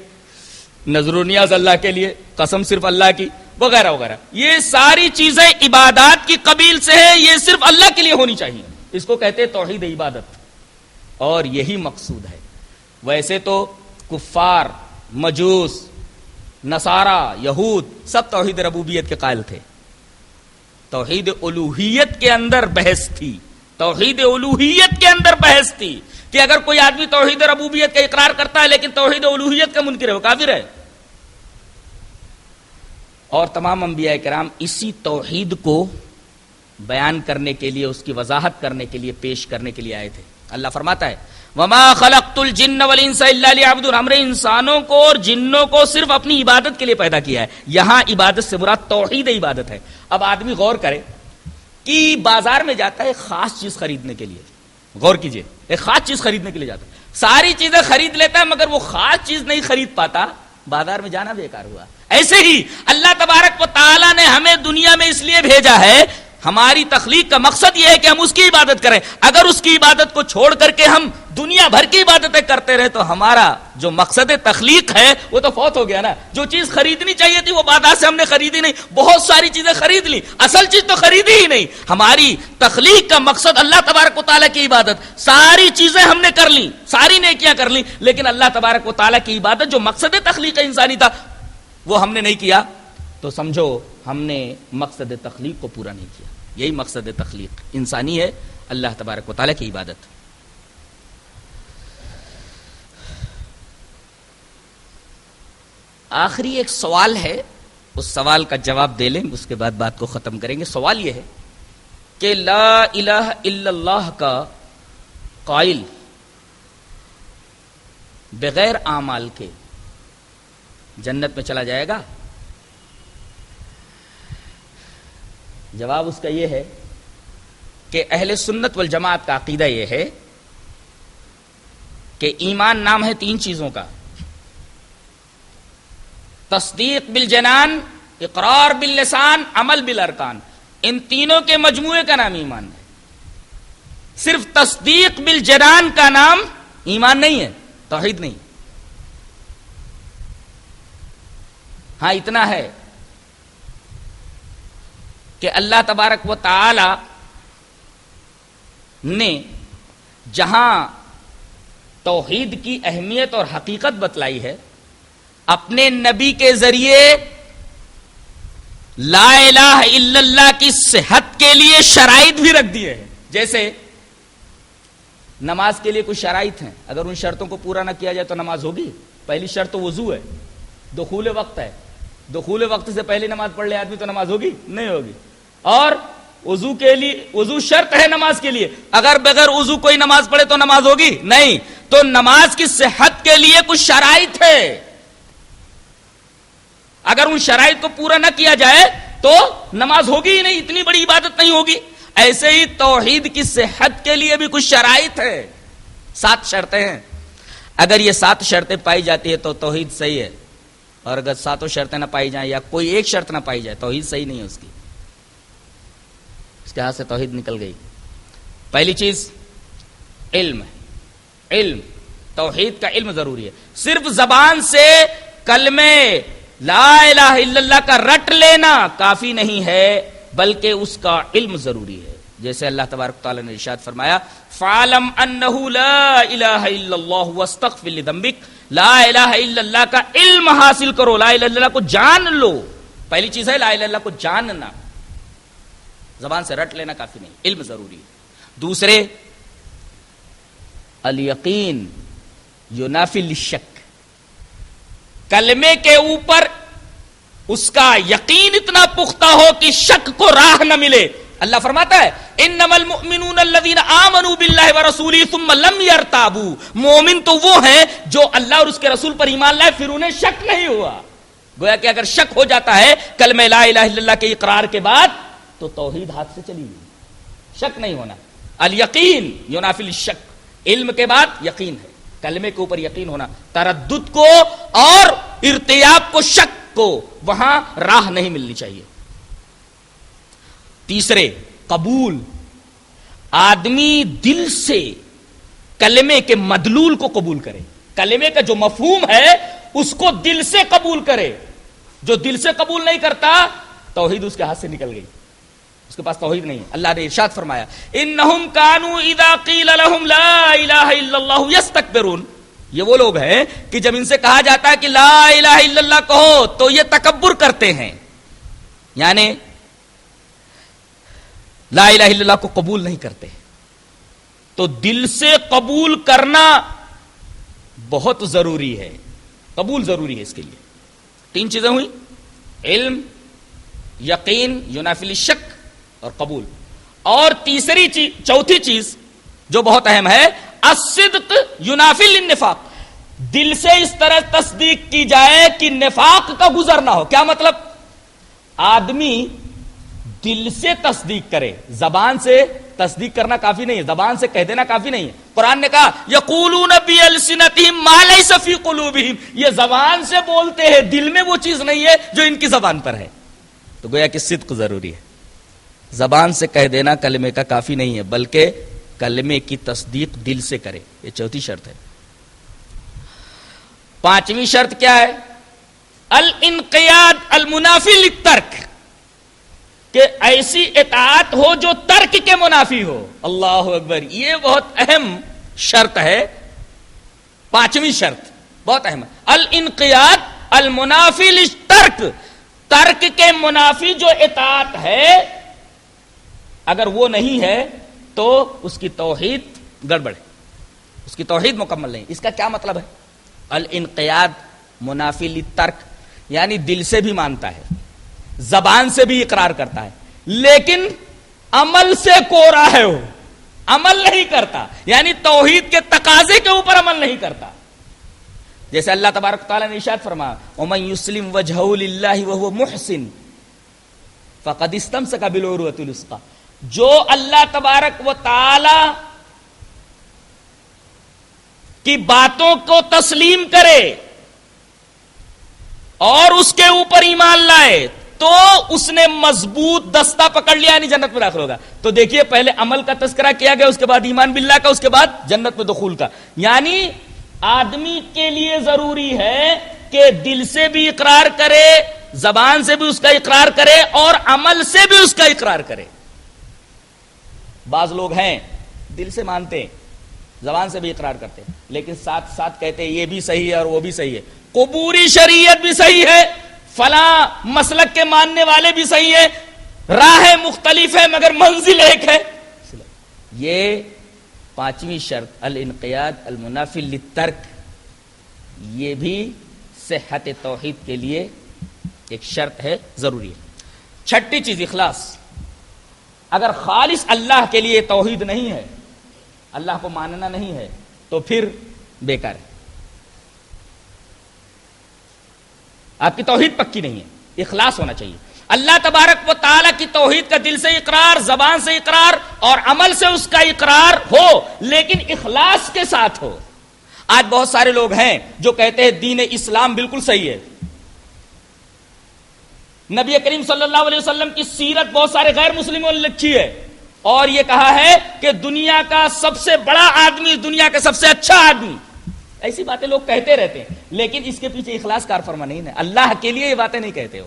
نذر و نیاز اللہ کے لیے, قسم صرف اللہ کی, وغیرہ وغیرہ. یہ ساری چیزیں عبادات کی قبیل سے ہیں, یہ صرف اللہ کے لیے ہونی چاہیے. اس کو کہتے ہیں توحید عبادت, اور یہی مقصود ہے. ویسے تو کفار, مجوس, نصارہ, یہود سب توحید ربوبیت کے قائل تھے. توحید الوہیت کے اندر بحث تھی, توحید الوہیت کے اندر بحث تھی کہ اگر کوئی آدمی توحید ربوبیت کا اقرار کرتا ہے لیکن توحید الوہیت کا منکر ہے, وہ کافر ہے. اور تمام انبیاء کرام اسی توحید کو بیان کرنے کے لیے, اس کی وضاحت کرنے کے لیے, پیش کرنے کے لیے آئے تھے. اللہ فرماتا ہے وَمَا خَلَقْتُ الْجِنَّ وَالْإِنسَ إِلَّا لِيَعْبُدُونَ. ہم نے انسانوں کو اور جنوں کو صرف اپنی عبادت کے لیے پیدا کیا ہے. یہاں عبادت سے مراد توحید عبادت ہے. اب آدمی غور کرے کہ بازار میں جاتا ہے ایک خاص چیز خریدنے کے لیے, غور کیجئے, ایک خاص چیز خریدنے کے لیے جاتا ہے, ساری چیزیں خرید لیتا ہے مگر وہ خاص چیز نہیں خرید پاتا, بازار میں جانا بیکار ہوا. ایسے ہی اللہ تبارک و تعالی نے ہمیں دنیا میں اس لیے بھیجا ہے, ہماری تخلیق کا مقصد یہ ہے کہ ہم اس کی عبادت کریں. اگر اس کی عبادت کو چھوڑ کر کے ہم دنیا بھر کی عبادتیں کرتے رہے تو ہمارا جو مقصد تخلیق ہے وہ تو فوت ہو گیا نا. جو چیز خریدنی چاہیے تھی وہ بازار سے ہم نے خریدی نہیں, بہت ساری چیزیں خرید لی, اصل چیز تو خریدی ہی نہیں. ہماری تخلیق کا مقصد اللہ تبارک و تعالیٰ کی عبادت, ساری چیزیں ہم نے کر لی, ساری نیکیاں کر لی, لیکن اللہ تبارک و تعالیٰ کی عبادت جو مقصد تخلیق انسانی تھا وہ ہم نے نہیں کیا, تو سمجھو ہم نے مقصد تخلیق کو پورا نہیں کیا. یہی مقصد تخلیق انسانی ہے, اللہ تبارک و تعالیٰ کی عبادت. آخری ایک سوال ہے, اس سوال کا جواب دے لیں, اس کے بعد بات کو ختم کریں گے. سوال یہ ہے کہ لا الہ الا اللہ کا قائل بغیر اعمال کے جنت میں چلا جائے گا؟ جواب اس کا یہ ہے کہ اہل سنت والجماعت کا عقیدہ یہ ہے کہ ایمان نام ہے تین چیزوں کا: تصدیق بالجنان، اقرار باللسان، عمل بالارکان. ان تینوں کے مجموعے کا نام ایمان ہے. صرف تصدیق بالجنان کا نام ایمان نہیں ہے، توحید نہیں. ہاں اتنا ہے کہ اللہ تبارک و تعالی نے جہاں توحید کی اہمیت اور حقیقت بتلائی ہے، اپنے نبی کے ذریعے لا الہ الا اللہ کی صحت کے لیے شرائط بھی رکھ دیے ہیں. جیسے نماز کے لیے کچھ شرائط ہیں، اگر ان شرطوں کو پورا نہ کیا جائے تو نماز ہوگی. پہلی شرط تو وضو ہے، دخول وقت ہے. دخول وقت سے پہلے نماز پڑھ لے آدمی تو نماز ہوگی نہیں ہوگی. اور وضو کے لیے، وضو شرط ہے نماز کے لیے، اگر بغیر وضو کوئی نماز پڑھے تو نماز ہوگی نہیں. تو نماز کی صحت کے لیے کچھ شرائط ہے، اگر ان شرائط کو پورا نہ کیا جائے تو نماز ہوگی ہی نہیں، اتنی بڑی عبادت نہیں ہوگی. ایسے ہی توحید کی صحت کے لیے بھی کچھ شرائط ہے، 7 شرطیں ہیں. اگر یہ 7 شرطیں پائی جاتی ہے تو توحید صحیح ہے، اور اگر 7 شرطیں نہ پائی جائیں یا کوئی ایک شرط نہ پائی جائے توحید صحیح نہیں ہے اس کی. اس کے ہاتھ سے توحید نکل گئی. پہلی چیز علم ہے. علم، توحید کا علم ضروری ہے. صرف زبان سے کلمے لا الہ الا اللہ کا رٹ لینا کافی نہیں ہے، بلکہ اس کا علم ضروری ہے. جیسے اللہ تبارک تعالی نے ارشاد فرمایا فَعَلَمْ أَنَّهُ لَا إِلَهَ إِلَّا اللَّهُ وَاسْتَغْفِرْ لِذَنبِكَ. لا الہ الا اللہ کا علم حاصل کرو، لا الہ الا اللہ کو جان لو. پہلی چیز ہے لا الہ الا اللہ کو جاننا، زبان سے رٹ لینا کافی نہیں، علم ضروری ہے. دوسرے الیقین ینافی الشک. کلمے کے اوپر اس کا یقین اتنا پختہ ہو کہ شک کو راہ نہ ملے. اللہ فرماتا ہے انما المؤمنون الذین آمنوا باللہ ورسولہ ثم لم یرتابوا. مومن تو وہ ہیں جو اللہ اور اس کے رسول پر ایمان لائے پھر انہیں شک نہیں ہوا. گویا کہ اگر شک ہو جاتا ہے کلمہ لا الہ الا اللہ کے اقرار کے بعد تو توحید ہاتھ سے چلی گئی. شک نہیں ہونا. الیقین ینافی الشک. علم کے بعد یقین ہے، کلمے کے اوپر یقین ہونا. تردد کو اور ارتیاب کو، شک کو وہاں راہ نہیں ملنی چاہیے. تیسرے قبول. آدمی دل سے کلمے کے مدلول کو قبول کرے، کلمے کا جو مفہوم ہے اس کو دل سے قبول کرے. جو دل سے قبول نہیں کرتا توحید اس کے ہاتھ سے نکل گئی، اس کے پاس توحید نہیں ہے. اللہ نے ارشاد فرمایا انہم کانوا اذا قیل لهم لا الہ الا اللہ یستکبرون. یہ وہ لوگ ہیں کہ جب ان سے کہا جاتا ہے کہ لا الہ الا اللہ کہو تو یہ تکبر کرتے ہیں، یعنی لا الہ الا اللہ کو قبول نہیں کرتے. تو دل سے قبول کرنا بہت ضروری ہے، قبول ضروری ہے اس کے لیے. 3 چیزیں ہوئی: علم، یقین ینافی الشک اور قبول. اور تیسری چیز، چوتھی چیز جو بہت اہم ہے، الصدق ینافی النفاق. دل سے اس طرح تصدیق کی جائے کہ نفاق کا گزر نہ ہو. کیا مطلب؟ آدمی دل سے تصدیق کرے، زبان سے تصدیق کرنا کافی نہیں ہے، زبان سے کہہ دینا کافی نہیں ہے. قرآن نے کہا یقولون بألسنتہم ما لیس فی قلوبہم. یہ زبان سے بولتے ہیں، دل میں وہ چیز نہیں ہے جو ان کی زبان پر ہے. تو گویا کہ صدق ضروری ہے. زبان سے کہہ دینا کلمے کا کافی نہیں ہے، بلکہ کلمے کی تصدیق دل سے کرے. یہ چوتھی شرط ہے. 5ویں شرط کیا ہے؟ الانقیاد المنافی للترک. کہ ایسی اطاعت ہو جو ترک کے منافی ہو. اللہ اکبر، یہ بہت اہم شرط ہے. 5ویں شرط بہت اہم ہے، الانقیاد المنافی للترک. ترک کے منافی جو اطاعت ہے اگر وہ نہیں ہے تو اس کی توحید گڑبڑ ہے، اس کی توحید مکمل نہیں. اس کا کیا مطلب ہے؟ الانقیاد منافی للترک یعنی دل سے بھی مانتا ہے، زبان سے بھی اقرار کرتا ہے، لیکن عمل سے کوڑا ہے، وہ عمل نہیں کرتا، یعنی توحید کے تقاضے کے اوپر عمل نہیں کرتا. جیسے اللہ تبارک تعالیٰ نے ارشاد فرمایا وَمَن يُسْلِمْ وَجْهَهُ لِلَّهِ وَهُوَ مُحْسِنٌ فَقَدِ اسْتَمْسَكَ بِالْعُرْوَةِ الْوُثْقَىٰ. جو اللہ تبارک و تعالی کی باتوں کو تسلیم کرے اور اس کے اوپر ایمان لائے تو اس نے مضبوط دستہ پکڑ لیا، یعنی جنت میں داخل ہوگا. تو دیکھیے پہلے عمل کا تذکرہ کیا گیا، اس کے بعد ایمان باللہ کا، اس کے بعد جنت میں دخول کا. یعنی آدمی کے لیے ضروری ہے کہ دل سے بھی اقرار کرے، زبان سے بھی اس کا اقرار کرے اور عمل سے بھی اس کا اقرار کرے. بعض لوگ ہیں دل سے مانتے ہیں، زبان سے بھی اقرار کرتے ہیں، لیکن ساتھ ساتھ کہتے ہیں یہ بھی صحیح ہے اور وہ بھی صحیح ہے، قبوری شریعت بھی صحیح ہے، فلاں مسلک کے ماننے والے بھی صحیح ہے، راہیں مختلف ہے مگر منزل ایک ہے. یہ پانچویں شرط الانقیاد المنافی للترک، یہ بھی صحت توحید کے لیے ایک شرط ہے، ضروری ہے. چھٹی چیز اخلاص. اگر خالص اللہ کے لیے توحید نہیں ہے، اللہ کو ماننا نہیں ہے، تو پھر بیکار ہے. آپ کی توحید پکی نہیں ہے، اخلاص ہونا چاہیے. اللہ تبارک و تعالیٰ کی توحید کا دل سے اقرار، زبان سے اقرار اور عمل سے اس کا اقرار ہو، لیکن اخلاص کے ساتھ ہو. آج بہت سارے لوگ ہیں جو کہتے ہیں دین اسلام بالکل صحیح ہے، نبی کریم صلی اللہ علیہ وسلم کی سیرت بہت سارے غیر مسلموں نے لکھی ہے اور یہ کہا ہے کہ دنیا کا سب سے بڑا آدمی، دنیا کا سب سے اچھا آدمی. ایسی باتیں لوگ کہتے رہتے ہیں، لیکن اس کے پیچھے اخلاص کار فرما نہیں ہے. اللہ کے لیے یہ باتیں نہیں کہتے ہو،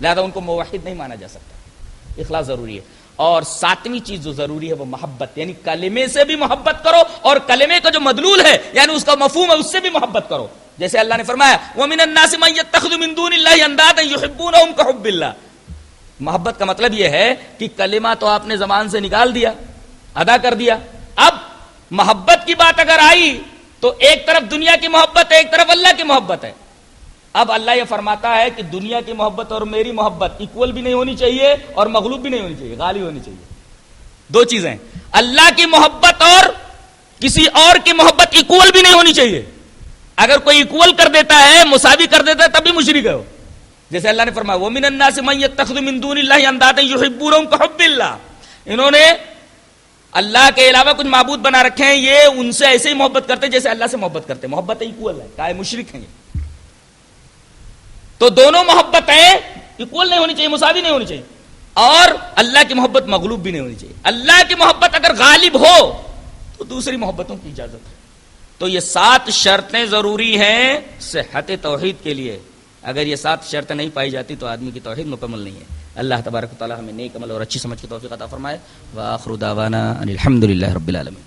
لہذا ان کو موحد نہیں مانا جا سکتا. اخلاص ضروری ہے. اور ساتویں چیز جو ضروری ہے وہ محبت، یعنی کلمے سے بھی محبت کرو اور کلمے کا جو مدلول ہے یعنی اس کا مفہوم ہے اس سے بھی محبت کرو. جیسے اللہ نے فرمایا وَمِنَ النَّاسِ مَن يَتَّخِذُ مِن دُونِ اللَّهِ أَندَادًا يُحِبُّونَهُمْ كَحُبِّ اللَّهِ. محبت کا مطلب یہ ہے کہ کلمہ تو آپ نے زبان سے نکال دیا، ادا کر دیا، اب محبت کی بات اگر آئی تو ایک طرف دنیا کی محبت ہے، ایک طرف اللہ کی محبت ہے. اب اللہ یہ فرماتا ہے کہ دنیا کی محبت اور میری محبت ایکول بھی نہیں ہونی چاہیے اور مغلوب بھی نہیں ہونی چاہیے، غالب ہونی چاہیے. دو چیزیں، اللہ کی محبت اور کسی اور کی محبت ایکول بھی نہیں ہونی چاہیے. اگر کوئی ایکول کر دیتا ہے، مساوی کر دیتا ہے، تب بھی مشرک ہے. جیسے اللہ نے فرمایا وَمِنَ النَّاسِ مَن يَتَّخِذُ مِن دُونِ اللَّهِ أَندَادًا يُحِبُّونَهُمْ كَحُبِّ اللَّهِ. انہوں نے اللہ کے علاوہ کچھ معبود بنا رکھے ہیں، یہ ان سے ایسے ہی محبت کرتے جیسے اللہ سے محبت کرتے. محبت ایکول ہے، کہا مشرک ہیں. تو دونوں محبتیں ایکول نہیں ہونی چاہیے، مساوی نہیں ہونی چاہیے، اور اللہ کی محبت مغلوب بھی نہیں ہونی چاہیے. اللہ کی محبت اگر غالب ہو تو دوسری محبتوں کی اجازت ہے. تو یہ 7 شرطیں ضروری ہیں صحت توحید کے لیے. اگر یہ 7 شرطیں نہیں پائی جاتی تو آدمی کی توحید مکمل نہیں ہے. اللہ تبارک و تعالی ہمیں نیک عمل اور اچھی سمجھ کی توفیق عطا فرمائے. وآخر دعوانا ان الحمد للہ رب العالمین.